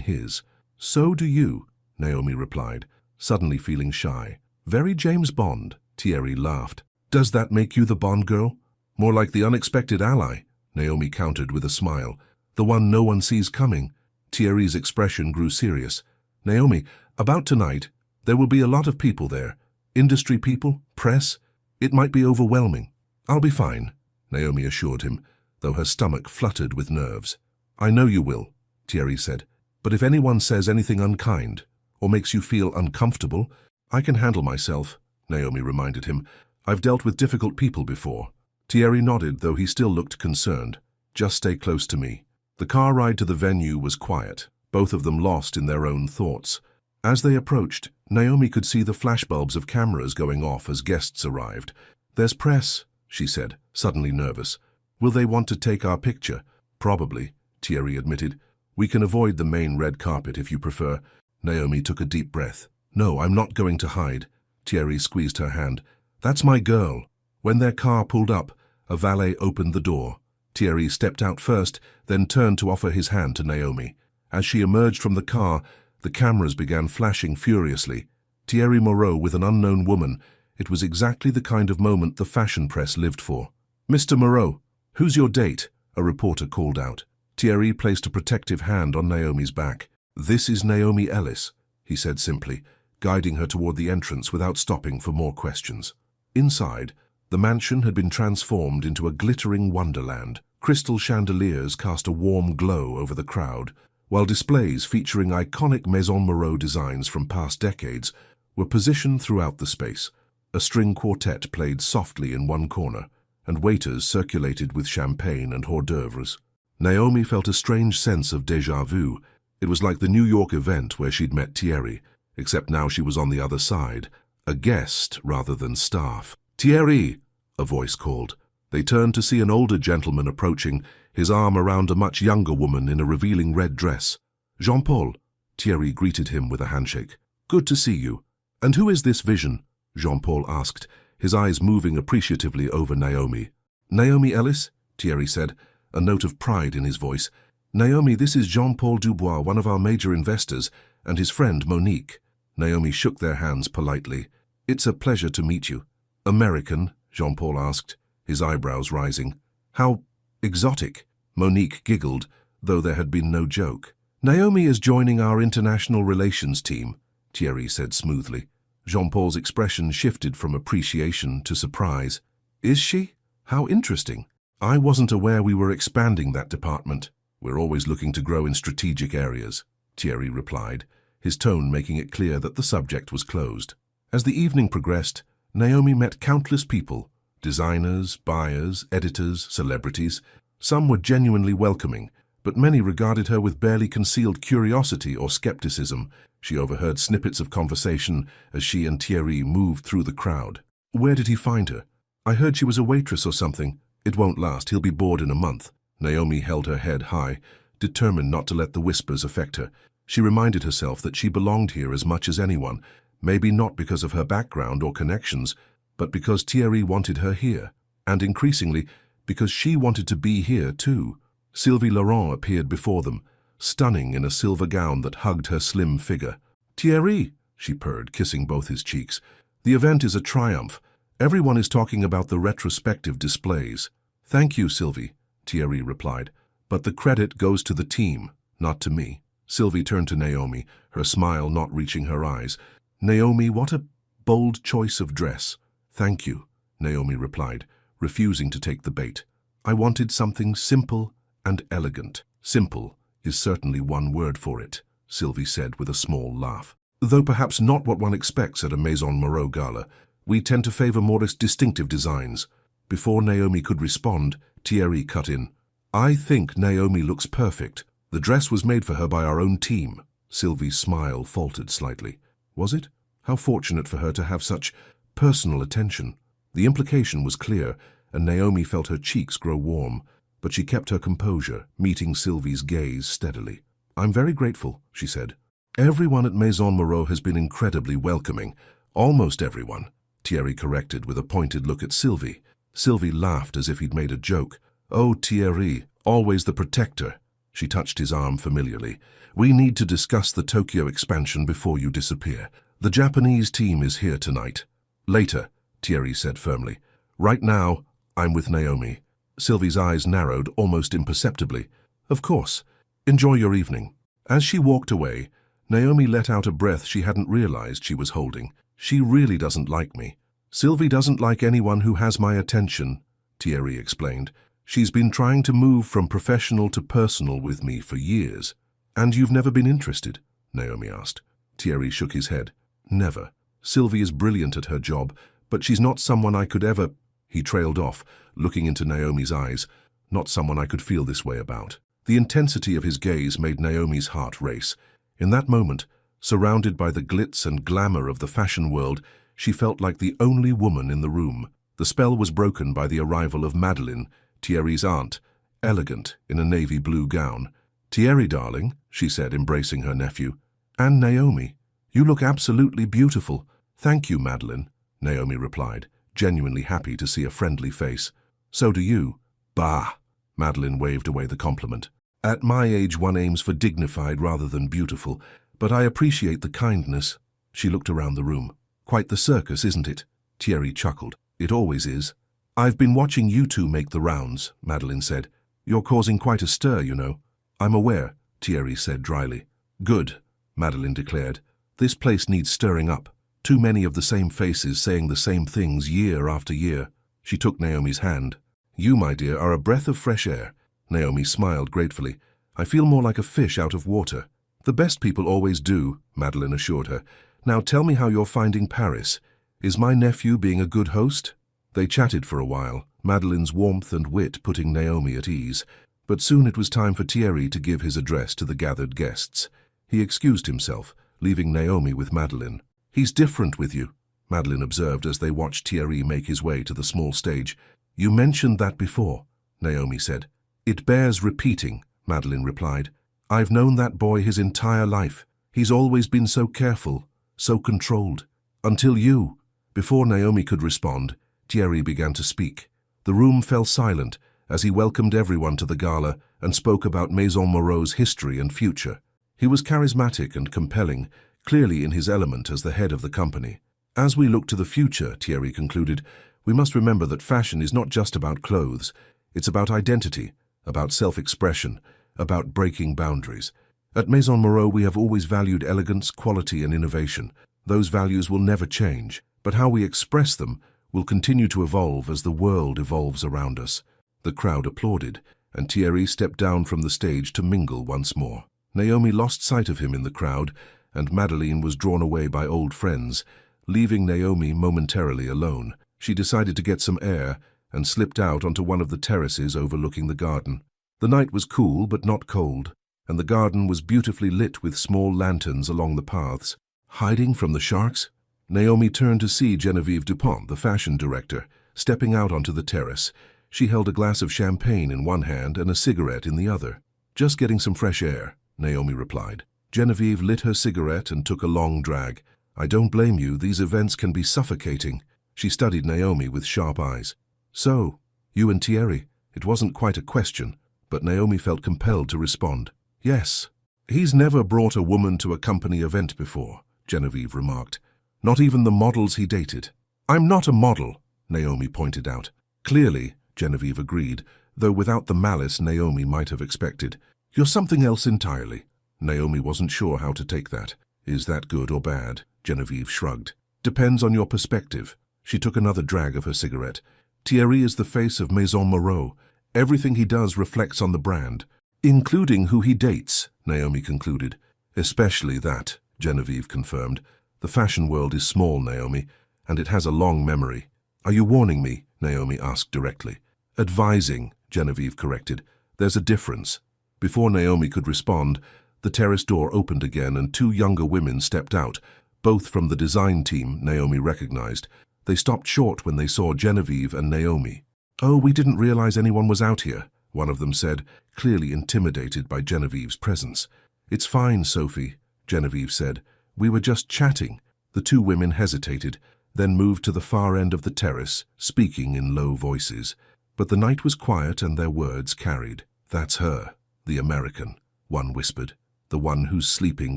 his. "So do you," Naomi replied, suddenly feeling shy. "Very James Bond," Thierry laughed. "Does that make you the Bond girl?" "More like the unexpected ally," Naomi countered with a smile. "The one no one sees coming." Thierry's expression grew serious. "Naomi, about tonight, there will be a lot of people there. Industry people, press. It might be overwhelming." "I'll be fine," Naomi assured him, though her stomach fluttered with nerves. "I know you will," Thierry said. "But if anyone says anything unkind, or makes you feel uncomfortable, I can handle myself," Naomi reminded him. "I've dealt with difficult people before." Thierry nodded, though he still looked concerned. "Just stay close to me." The car ride to the venue was quiet, both of them lost in their own thoughts. As they approached, Naomi could see the flashbulbs of cameras going off as guests arrived. "There's press," she said, suddenly nervous. "Will they want to take our picture?" "Probably," Thierry admitted. "We can avoid the main red carpet if you prefer." Naomi took a deep breath. "No, I'm not going to hide." Thierry squeezed her hand. "That's my girl." When their car pulled up, a valet opened the door. Thierry stepped out first, then turned to offer his hand to Naomi. As she emerged from the car, the cameras began flashing furiously. Thierry Moreau with an unknown woman. It was exactly the kind of moment the fashion press lived for. "Mr. Moreau, who's your date?" a reporter called out. Thierry placed a protective hand on Naomi's back. "This is Naomi Ellis," he said simply, guiding her toward the entrance without stopping for more questions. Inside, the mansion had been transformed into a glittering wonderland. Crystal chandeliers cast a warm glow over the crowd, while displays featuring iconic Maison Moreau designs from past decades were positioned throughout the space. A string quartet played softly in one corner, and waiters circulated with champagne and hors d'oeuvres. Naomi felt a strange sense of déjà vu. It was like the New York event where she'd met Thierry, except now she was on the other side, a guest rather than staff. "Thierry!" a voice called. They turned to see an older gentleman approaching, his arm around a much younger woman in a revealing red dress. "Jean-Paul," Thierry greeted him with a handshake. "Good to see you." "And who is this vision?" Jean-Paul asked, his eyes moving appreciatively over Naomi. "Naomi Ellis," Thierry said, a note of pride in his voice. "Naomi, this is Jean-Paul Dubois, one of our major investors, and his friend Monique." Naomi shook their hands politely. "It's a pleasure to meet you." "American?" Jean-Paul asked, his eyebrows rising. "How exotic." Monique giggled, though there had been no joke. "Naomi is joining our international relations team," Thierry said smoothly. Jean-Paul's expression shifted from appreciation to surprise. "Is she? How interesting. I wasn't aware we were expanding that department. We're always looking to grow in strategic areas." Thierry replied, his tone making it clear that the subject was closed. As the evening progressed, Naomi met countless people, designers, buyers, editors, celebrities. Some were genuinely welcoming, but many regarded her with barely concealed curiosity or skepticism. She overheard snippets of conversation as she and Thierry moved through the crowd. "Where did he find her? I heard she was a waitress or something. It won't last, he'll be bored in a month." Naomi held her head high, determined not to let the whispers affect her. She reminded herself that she belonged here as much as anyone, maybe not because of her background or connections, but because Thierry wanted her here, and increasingly, because she wanted to be here too. Sylvie Laurent appeared before them, stunning in a silver gown that hugged her slim figure. "Thierry," she purred, kissing both his cheeks. "The event is a triumph. Everyone is talking about the retrospective displays." "Thank you, Sylvie," Thierry replied, "but the credit goes to the team, not to me." Sylvie turned to Naomi, her smile not reaching her eyes. "Naomi, what a bold choice of dress." "Thank you," Naomi replied, refusing to take the bait. "I wanted something simple and elegant." "Simple is certainly one word for it," Sylvie said with a small laugh. "Though perhaps not what one expects at a Maison Moreau gala. We tend to favor more distinctive designs." Before Naomi could respond, Thierry cut in. "I think Naomi looks perfect. The dress was made for her by our own team." Sylvie's smile faltered slightly. "Was it? How fortunate for her to have such personal attention." The implication was clear, and Naomi felt her cheeks grow warm, but she kept her composure, meeting Sylvie's gaze steadily. "I'm very grateful," she said. "Everyone at Maison Moreau has been incredibly welcoming. Almost everyone," Thierry corrected with a pointed look at Sylvie. Sylvie laughed as if he'd made a joke. "Oh, Thierry, always the protector." She touched his arm familiarly. "We need to discuss the Tokyo expansion before you disappear. The Japanese team is here tonight." "Later," Thierry said firmly. "Right now, I'm with Naomi." Sylvie's eyes narrowed almost imperceptibly. "Of course. Enjoy your evening." As she walked away, Naomi let out a breath she hadn't realized she was holding. "She really doesn't like me." "Sylvie doesn't like anyone who has my attention," Thierry explained. "She's been trying to move from professional to personal with me for years." "And you've never been interested?" Naomi asked. Thierry shook his head. "Never. Sylvie is brilliant at her job, but she's not someone I could ever—" He trailed off, looking into Naomi's eyes. "Not someone I could feel this way about." The intensity of his gaze made Naomi's heart race. In that moment, surrounded by the glitz and glamour of the fashion world, she felt like the only woman in the room. The spell was broken by the arrival of Madeleine, Thierry's aunt, elegant in a navy blue gown. "Thierry, darling," she said, embracing her nephew. "And Naomi, you look absolutely beautiful." "Thank you, Madeleine," Naomi replied, genuinely happy to see a friendly face. "So do you." "Bah!" Madeleine waved away the compliment. "At my age one aims for dignified rather than beautiful, but I appreciate the kindness." She looked around the room. "Quite the circus, isn't it?" Thierry chuckled. "It always is." "I've been watching you two make the rounds," Madeleine said. "You're causing quite a stir, you know." "I'm aware," Thierry said dryly. "Good," Madeleine declared. "This place needs stirring up. Too many of the same faces saying the same things year after year." She took Naomi's hand. "You, my dear, are a breath of fresh air." Naomi smiled gratefully. "I feel more like a fish out of water." "The best people always do," Madeleine assured her. "Now tell me how you're finding Paris. Is my nephew being a good host?" They chatted for a while, Madeleine's warmth and wit putting Naomi at ease. But soon it was time for Thierry to give his address to the gathered guests. He excused himself, leaving Naomi with Madeleine. "He's different with you," Madeleine observed as they watched Thierry make his way to the small stage. "You mentioned that before," Naomi said. "It bears repeating," Madeleine replied. "I've known that boy his entire life. He's always been so careful, so controlled. Until you." Before Naomi could respond, Thierry began to speak. The room fell silent as he welcomed everyone to the gala and spoke about Maison Moreau's history and future. He was charismatic and compelling, clearly in his element as the head of the company. "As we look to the future," Thierry concluded, "we must remember that fashion is not just about clothes. It's about identity, about self-expression, about breaking boundaries. At Maison Moreau, we have always valued elegance, quality, and innovation. Those values will never change, but how we express them will continue to evolve as the world evolves around us." The crowd applauded, and Thierry stepped down from the stage to mingle once more. Naomi lost sight of him in the crowd, and Madeline was drawn away by old friends, leaving Naomi momentarily alone. She decided to get some air and slipped out onto one of the terraces overlooking the garden. The night was cool but not cold, and the garden was beautifully lit with small lanterns along the paths. Hiding from the sharks? Naomi turned to see Genevieve Dupont, the fashion director, stepping out onto the terrace. She held a glass of champagne in one hand and a cigarette in the other. "Just getting some fresh air," Naomi replied. Genevieve lit her cigarette and took a long drag. "I don't blame you, these events can be suffocating." She studied Naomi with sharp eyes. "So, you and Thierry?" It wasn't quite a question, but Naomi felt compelled to respond. "Yes." "He's never brought a woman to a company event before," Genevieve remarked. "Not even the models he dated." "I'm not a model," Naomi pointed out. "Clearly," Genevieve agreed, though without the malice Naomi might have expected. "You're something else entirely." Naomi wasn't sure how to take that. "Is that good or bad?" Genevieve shrugged. "Depends on your perspective." She took another drag of her cigarette. "Thierry is the face of Maison Moreau. Everything he does reflects on the brand, including who he dates," Naomi concluded. "Especially that," Genevieve confirmed. "The fashion world is small, Naomi, and it has a long memory." "Are you warning me?" Naomi asked directly. "Advising," Genevieve corrected. "There's a difference." Before Naomi could respond, the terrace door opened again and two younger women stepped out, both from the design team Naomi recognized. They stopped short when they saw Genevieve and Naomi. "Oh, we didn't realize anyone was out here," one of them said, clearly intimidated by Genevieve's presence. "It's fine, Sophie," Genevieve said. "We were just chatting." The two women hesitated, then moved to the far end of the terrace, speaking in low voices. But the night was quiet and their words carried. "That's her, the American," one whispered. "The one who's sleeping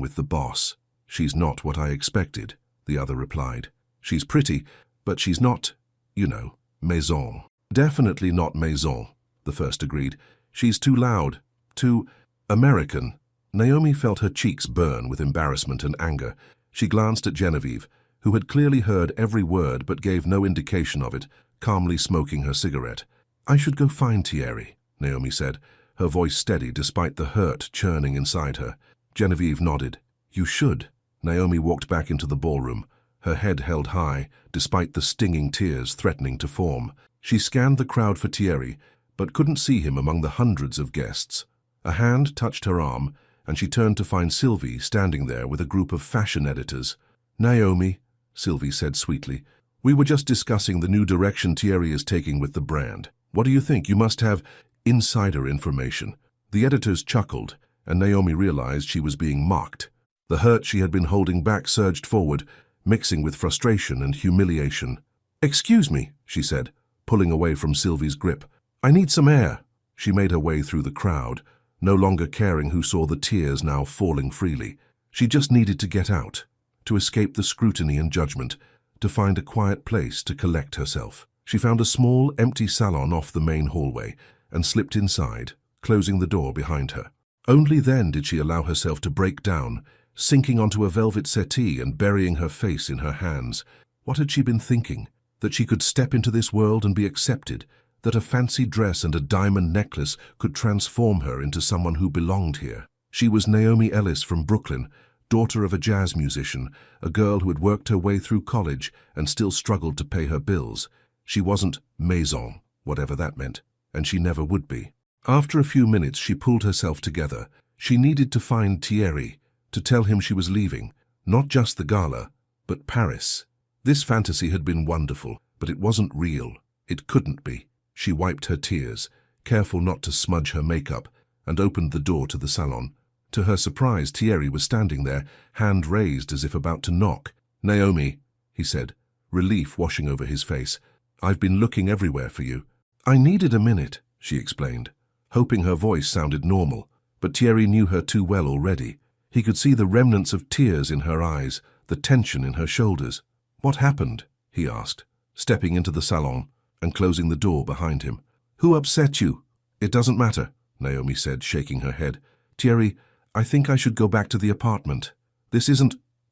with the boss." "She's not what I expected," the other replied. "She's pretty, but she's not, maison." "Definitely not maison," the first agreed. "She's too loud, too American." Naomi felt her cheeks burn with embarrassment and anger. She glanced at Genevieve, who had clearly heard every word but gave no indication of it, calmly smoking her cigarette. "I should go find Thierry," Naomi said, her voice steady despite the hurt churning inside her. Genevieve nodded. "You should." Naomi walked back into the ballroom, her head held high, despite the stinging tears threatening to form. She scanned the crowd for Thierry, but couldn't see him among the hundreds of guests. A hand touched her arm, and she turned to find Sylvie standing there with a group of fashion editors. "Naomi," Sylvie said sweetly, "we were just discussing the new direction Thierry is taking with the brand. What do you think? You must have insider information." The editors chuckled, and Naomi realized she was being mocked. The hurt she had been holding back surged forward, mixing with frustration and humiliation. "Excuse me," she said, pulling away from Sylvie's grip. "I need some air." She made her way through the crowd, no longer caring who saw the tears now falling freely. She just needed to get out, to escape the scrutiny and judgment, to find a quiet place to collect herself. She found a small, empty salon off the main hallway and slipped inside, closing the door behind her. Only then did she allow herself to break down, sinking onto a velvet settee and burying her face in her hands. What had she been thinking? That she could step into this world and be accepted, that a fancy dress and a diamond necklace could transform her into someone who belonged here. She was Naomi Ellis from Brooklyn, daughter of a jazz musician, a girl who had worked her way through college and still struggled to pay her bills. She wasn't maison, whatever that meant, and she never would be. After a few minutes, she pulled herself together. She needed to find Thierry, to tell him she was leaving, not just the gala, but Paris. This fantasy had been wonderful, but it wasn't real. It couldn't be. She wiped her tears, careful not to smudge her makeup, and opened the door to the salon. To her surprise, Thierry was standing there, hand raised as if about to knock. "Naomi," he said, relief washing over his face. "I've been looking everywhere for you." "I needed a minute," she explained, hoping her voice sounded normal, but Thierry knew her too well already. He could see the remnants of tears in her eyes, the tension in her shoulders. "What happened?" he asked, stepping into the salon and closing the door behind him. "Who upset you?" "It doesn't matter," Naomi said, shaking her head. "Thierry, I think I should go back to the apartment.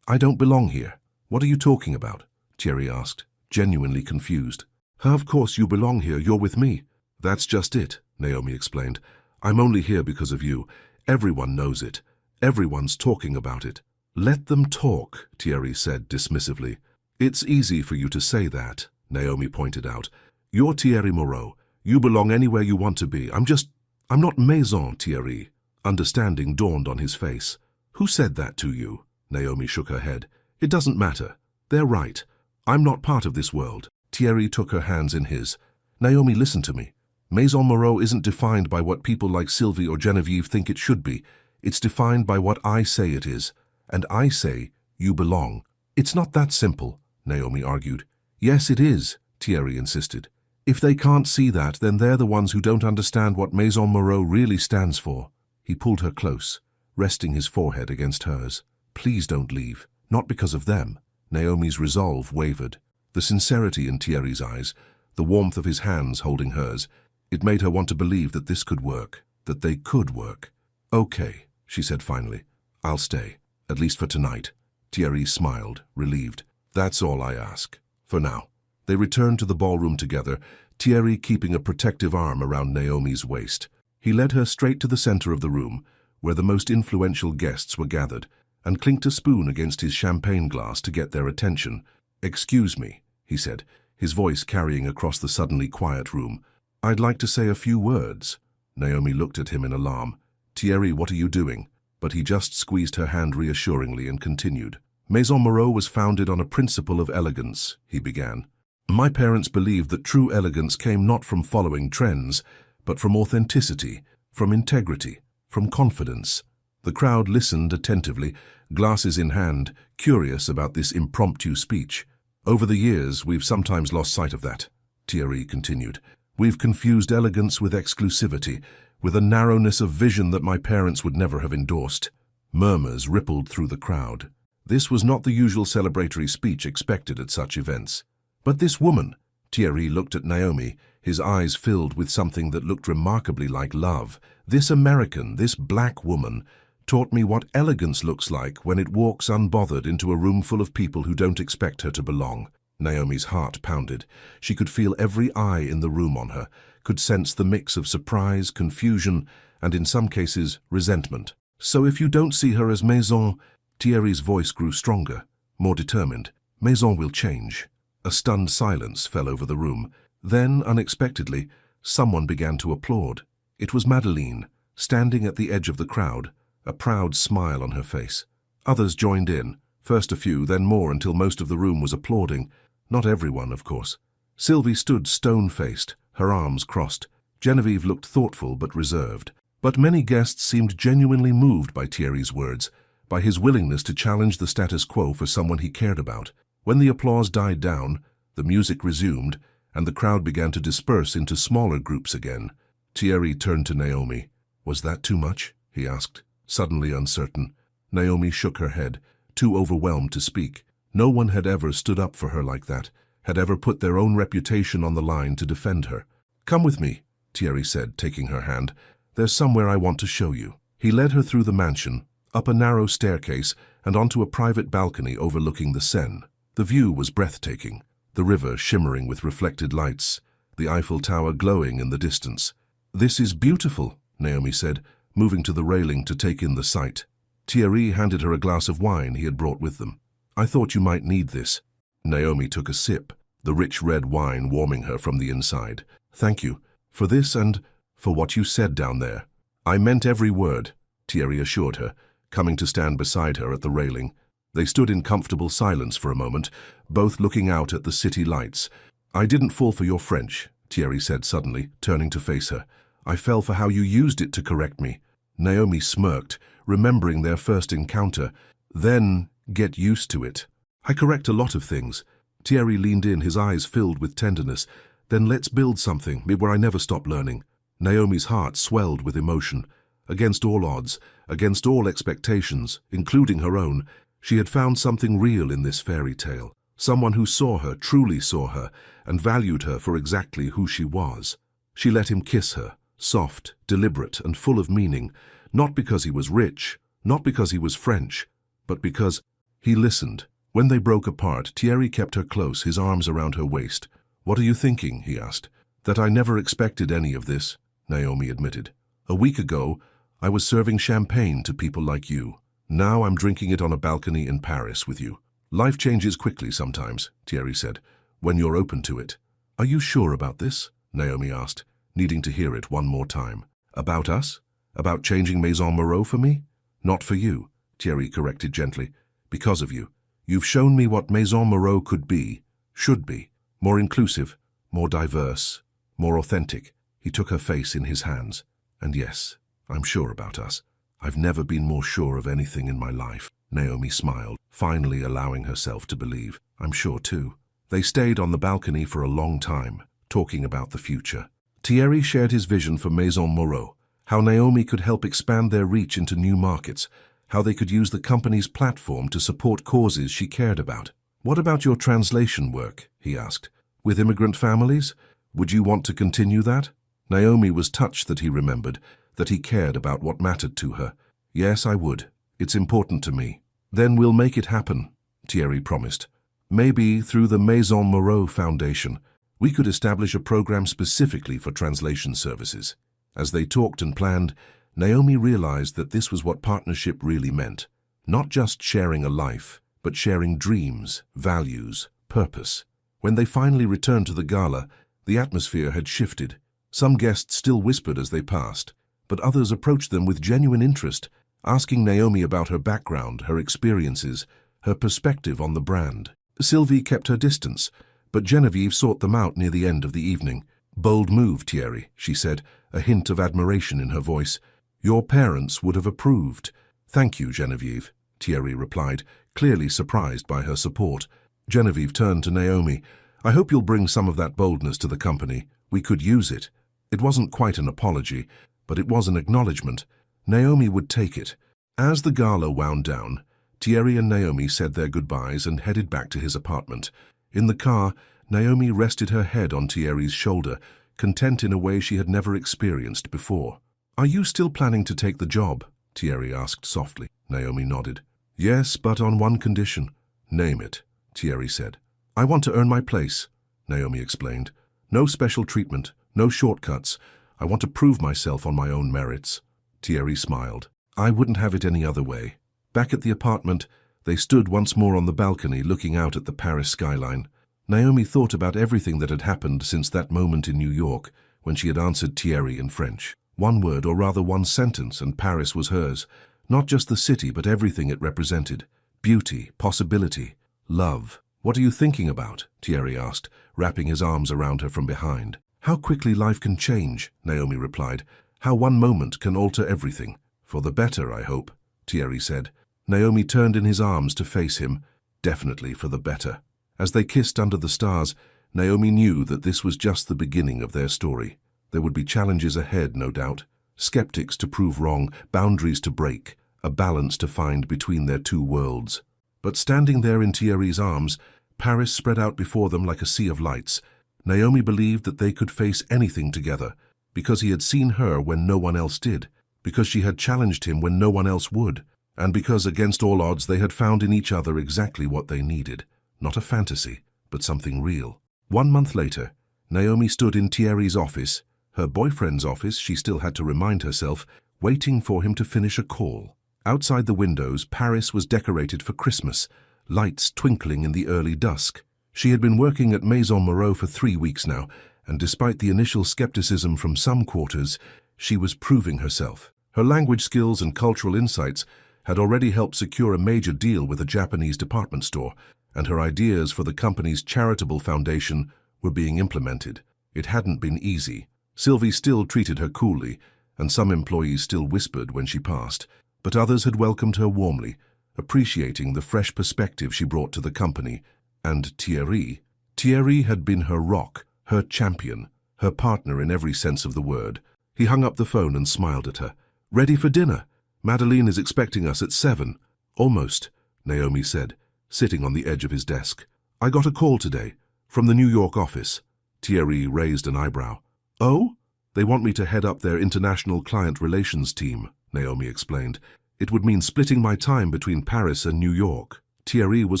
I don't belong here." "What are you talking about?" Thierry asked, genuinely confused. "Of course you belong here, you're with me." "That's just it," Naomi explained. "I'm only here because of you. Everyone knows it. Everyone's talking about it. Let them talk, Thierry said dismissively. It's easy for you to say that, Naomi pointed out. You're Thierry Moreau. You belong anywhere you want to be. I'm not Maison, Thierry. Understanding dawned on his face. Who said that to you? Naomi shook her head. It doesn't matter. They're right. I'm not part of this world. Thierry took her hands in his. Naomi, listen to me. Maison Moreau isn't defined by what people like Sylvie or Genevieve think it should be. It's defined by what I say it is. And I say you belong. It's not that simple, Naomi argued. Yes, it is, Thierry insisted. If they can't see that, then they're the ones who don't understand what Maison Moreau really stands for. He pulled her close, resting his forehead against hers. Please don't leave. Not because of them. Naomi's resolve wavered. The sincerity in Thierry's eyes, the warmth of his hands holding hers, it made her want to believe that this could work, that they could work. Okay, she said finally. I'll stay, at least for tonight. Thierry smiled, relieved. That's all I ask. For now. They returned to the ballroom together, Thierry keeping a protective arm around Naomi's waist. He led her straight to the center of the room, where the most influential guests were gathered, and clinked a spoon against his champagne glass to get their attention. Excuse me, he said, his voice carrying across the suddenly quiet room. I'd like to say a few words. Naomi looked at him in alarm. Thierry, what are you doing? But he just squeezed her hand reassuringly and continued. Maison Moreau was founded on a principle of elegance, he began. My parents believed that true elegance came not from following trends, but from authenticity, from integrity, from confidence. The crowd listened attentively, glasses in hand, curious about this impromptu speech. Over the years, we've sometimes lost sight of that, Thierry continued. We've confused elegance with exclusivity, with a narrowness of vision that my parents would never have endorsed. Murmurs rippled through the crowd. This was not the usual celebratory speech expected at such events. But this woman, Thierry looked at Naomi, his eyes filled with something that looked remarkably like love. This American, this black woman, taught me what elegance looks like when it walks unbothered into a room full of people who don't expect her to belong. Naomi's heart pounded. She could feel every eye in the room on her, could sense the mix of surprise, confusion, and in some cases, resentment. So if you don't see her as Maison, Thierry's voice grew stronger, more determined. Maison will change. A stunned silence fell over the room. Then, unexpectedly, someone began to applaud. It was Madeleine, standing at the edge of the crowd, a proud smile on her face. Others joined in, first a few, then more until most of the room was applauding. Not everyone, of course. Sylvie stood stone-faced, her arms crossed. Genevieve looked thoughtful but reserved. But many guests seemed genuinely moved by Thierry's words, by his willingness to challenge the status quo for someone he cared about. When the applause died down, the music resumed, and the crowd began to disperse into smaller groups again. Thierry turned to Naomi. Was that too much? He asked, suddenly uncertain. Naomi shook her head, too overwhelmed to speak. No one had ever stood up for her like that, had ever put their own reputation on the line to defend her. Come with me, Thierry said, taking her hand. There's somewhere I want to show you. He led her through the mansion, up a narrow staircase, and onto a private balcony overlooking the Seine. The view was breathtaking, the river shimmering with reflected lights, the Eiffel Tower glowing in the distance. This is beautiful, Naomi said, moving to the railing to take in the sight. Thierry handed her a glass of wine he had brought with them. I thought you might need this. Naomi took a sip, the rich red wine warming her from the inside. Thank you, for this and for what you said down there. I meant every word, Thierry assured her, coming to stand beside her at the railing. They stood in comfortable silence for a moment, both looking out at the city lights. I didn't fall for your French, Thierry said suddenly, turning to face her. I fell for how you used it to correct me. Naomi smirked, remembering their first encounter. Then, get used to it. I correct a lot of things. Thierry leaned in, his eyes filled with tenderness. Then let's build something where I never stop learning. Naomi's heart swelled with emotion. Against all odds, against all expectations, including her own, she had found something real in this fairy tale. Someone who saw her, truly saw her, and valued her for exactly who she was. She let him kiss her, soft, deliberate, and full of meaning, not because he was rich, not because he was French, but because he listened. When they broke apart, Thierry kept her close, his arms around her waist. What are you thinking? He asked. That I never expected any of this, Naomi admitted. A week ago, I was serving champagne to people like you. Now I'm drinking it on a balcony in Paris with you. Life changes quickly sometimes, Thierry said, when you're open to it. Are you sure about this? Naomi asked, needing to hear it one more time. About us? About changing Maison Moreau for me? Not for you, Thierry corrected gently. Because of you. You've shown me what Maison Moreau could be, should be. More inclusive, more diverse, more authentic. He took her face in his hands. And yes, I'm sure about us. I've never been more sure of anything in my life. Naomi smiled, finally allowing herself to believe. I'm sure too. They stayed on the balcony for a long time, talking about the future. Thierry shared his vision for Maison Moreau, how Naomi could help expand their reach into new markets, how they could use the company's platform to support causes she cared about. What about your translation work? He asked. With immigrant families? Would you want to continue that? Naomi was touched that he remembered, that he cared about what mattered to her. Yes, I would. It's important to me. Then we'll make it happen, Thierry promised. Maybe through the Maison Moreau Foundation, we could establish a program specifically for translation services. As they talked and planned, Naomi realized that this was what partnership really meant. Not just sharing a life, but sharing dreams, values, purpose. When they finally returned to the gala, the atmosphere had shifted. Some guests still whispered as they passed, but others approached them with genuine interest, asking Naomi about her background, her experiences, her perspective on the brand. Sylvie kept her distance, but Genevieve sought them out near the end of the evening. Bold move, Thierry, she said, a hint of admiration in her voice. Your parents would have approved. Thank you, Genevieve, Thierry replied, clearly surprised by her support. Genevieve turned to Naomi. I hope you'll bring some of that boldness to the company. We could use it. It wasn't quite an apology, but it was an acknowledgement. Naomi would take it. As the gala wound down, Thierry and Naomi said their goodbyes and headed back to his apartment. In the car, Naomi rested her head on Thierry's shoulder, content in a way she had never experienced before. Are you still planning to take the job? Thierry asked softly. Naomi nodded. Yes, but on one condition. Name it, Thierry said. I want to earn my place, Naomi explained. No special treatment, no shortcuts. I want to prove myself on my own merits. Thierry smiled. I wouldn't have it any other way. Back at the apartment, they stood once more on the balcony looking out at the Paris skyline. Naomi thought about everything that had happened since that moment in New York, when she had answered Thierry in French. One word, or rather one sentence, and Paris was hers. Not just the city, but everything it represented. Beauty, possibility, love. What are you thinking about? Thierry asked, wrapping his arms around her from behind. How quickly life can change, Naomi replied. How one moment can alter everything. For the better, I hope, Thierry said. Naomi turned in his arms to face him. Definitely for the better. As they kissed under the stars, Naomi knew that this was just the beginning of their story. There would be challenges ahead, no doubt. Skeptics to prove wrong, boundaries to break, a balance to find between their two worlds. But standing there in Thierry's arms, Paris spread out before them like a sea of lights. Naomi believed that they could face anything together, because he had seen her when no one else did, because she had challenged him when no one else would, and because against all odds they had found in each other exactly what they needed. Not a fantasy, but something real. 1 month later, Naomi stood in Thierry's office, her boyfriend's office, she still had to remind herself, waiting for him to finish a call. Outside the windows, Paris was decorated for Christmas, lights twinkling in the early dusk. She had been working at Maison Moreau for 3 weeks now, and despite the initial skepticism from some quarters, she was proving herself. Her language skills and cultural insights had already helped secure a major deal with a Japanese department store, and her ideas for the company's charitable foundation were being implemented. It hadn't been easy. Sylvie still treated her coolly, and some employees still whispered when she passed, but others had welcomed her warmly, appreciating the fresh perspective she brought to the company. And Thierry had been her rock, her champion, her partner in every sense of the word. He hung up the phone and smiled at her. Ready for dinner? Madeleine is expecting us at 7. Almost, Naomi said, sitting on the edge of his desk. I got a call today, from the New York office. Thierry raised an eyebrow. Oh? They want me to head up their international client relations team, Naomi explained. It would mean splitting my time between Paris and New York. Thierry was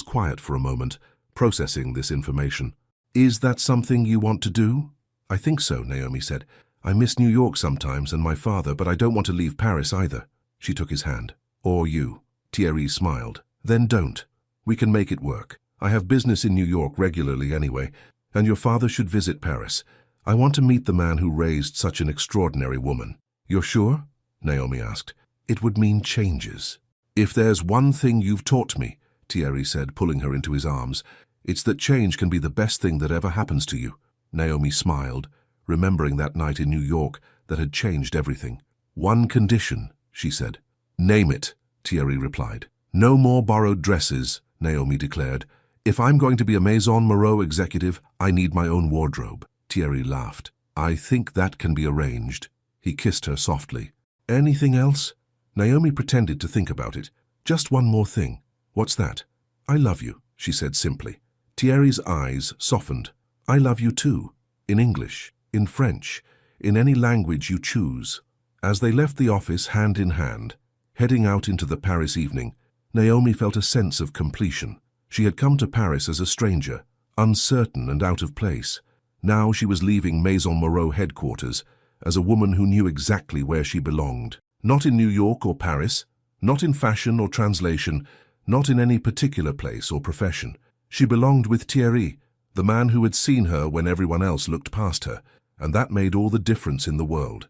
quiet for a moment, processing this information. Is that something you want to do? I think so, Naomi said. I miss New York sometimes and my father, but I don't want to leave Paris either. She took his hand. Or you. Thierry smiled. Then don't. We can make it work. I have business in New York regularly anyway, and your father should visit Paris. I want to meet the man who raised such an extraordinary woman. You're sure? Naomi asked. It would mean changes. If there's one thing you've taught me, Thierry said, pulling her into his arms, it's that change can be the best thing that ever happens to you. Naomi smiled, remembering that night in New York that had changed everything. One condition, she said. Name it, Thierry replied. No more borrowed dresses, Naomi declared. If I'm going to be a Maison Moreau executive, I need my own wardrobe. Thierry laughed. I think that can be arranged. He kissed her softly. Anything else? Naomi pretended to think about it. Just one more thing. What's that? I love you, she said simply. Thierry's eyes softened. I love you too. In English, in French, in any language you choose. As they left the office hand in hand, heading out into the Paris evening, Naomi felt a sense of completion. She had come to Paris as a stranger, uncertain and out of place. Now she was leaving Maison Moreau headquarters as a woman who knew exactly where she belonged. Not in New York or Paris, not in fashion or translation, not in any particular place or profession. She belonged with Thierry, the man who had seen her when everyone else looked past her, and that made all the difference in the world.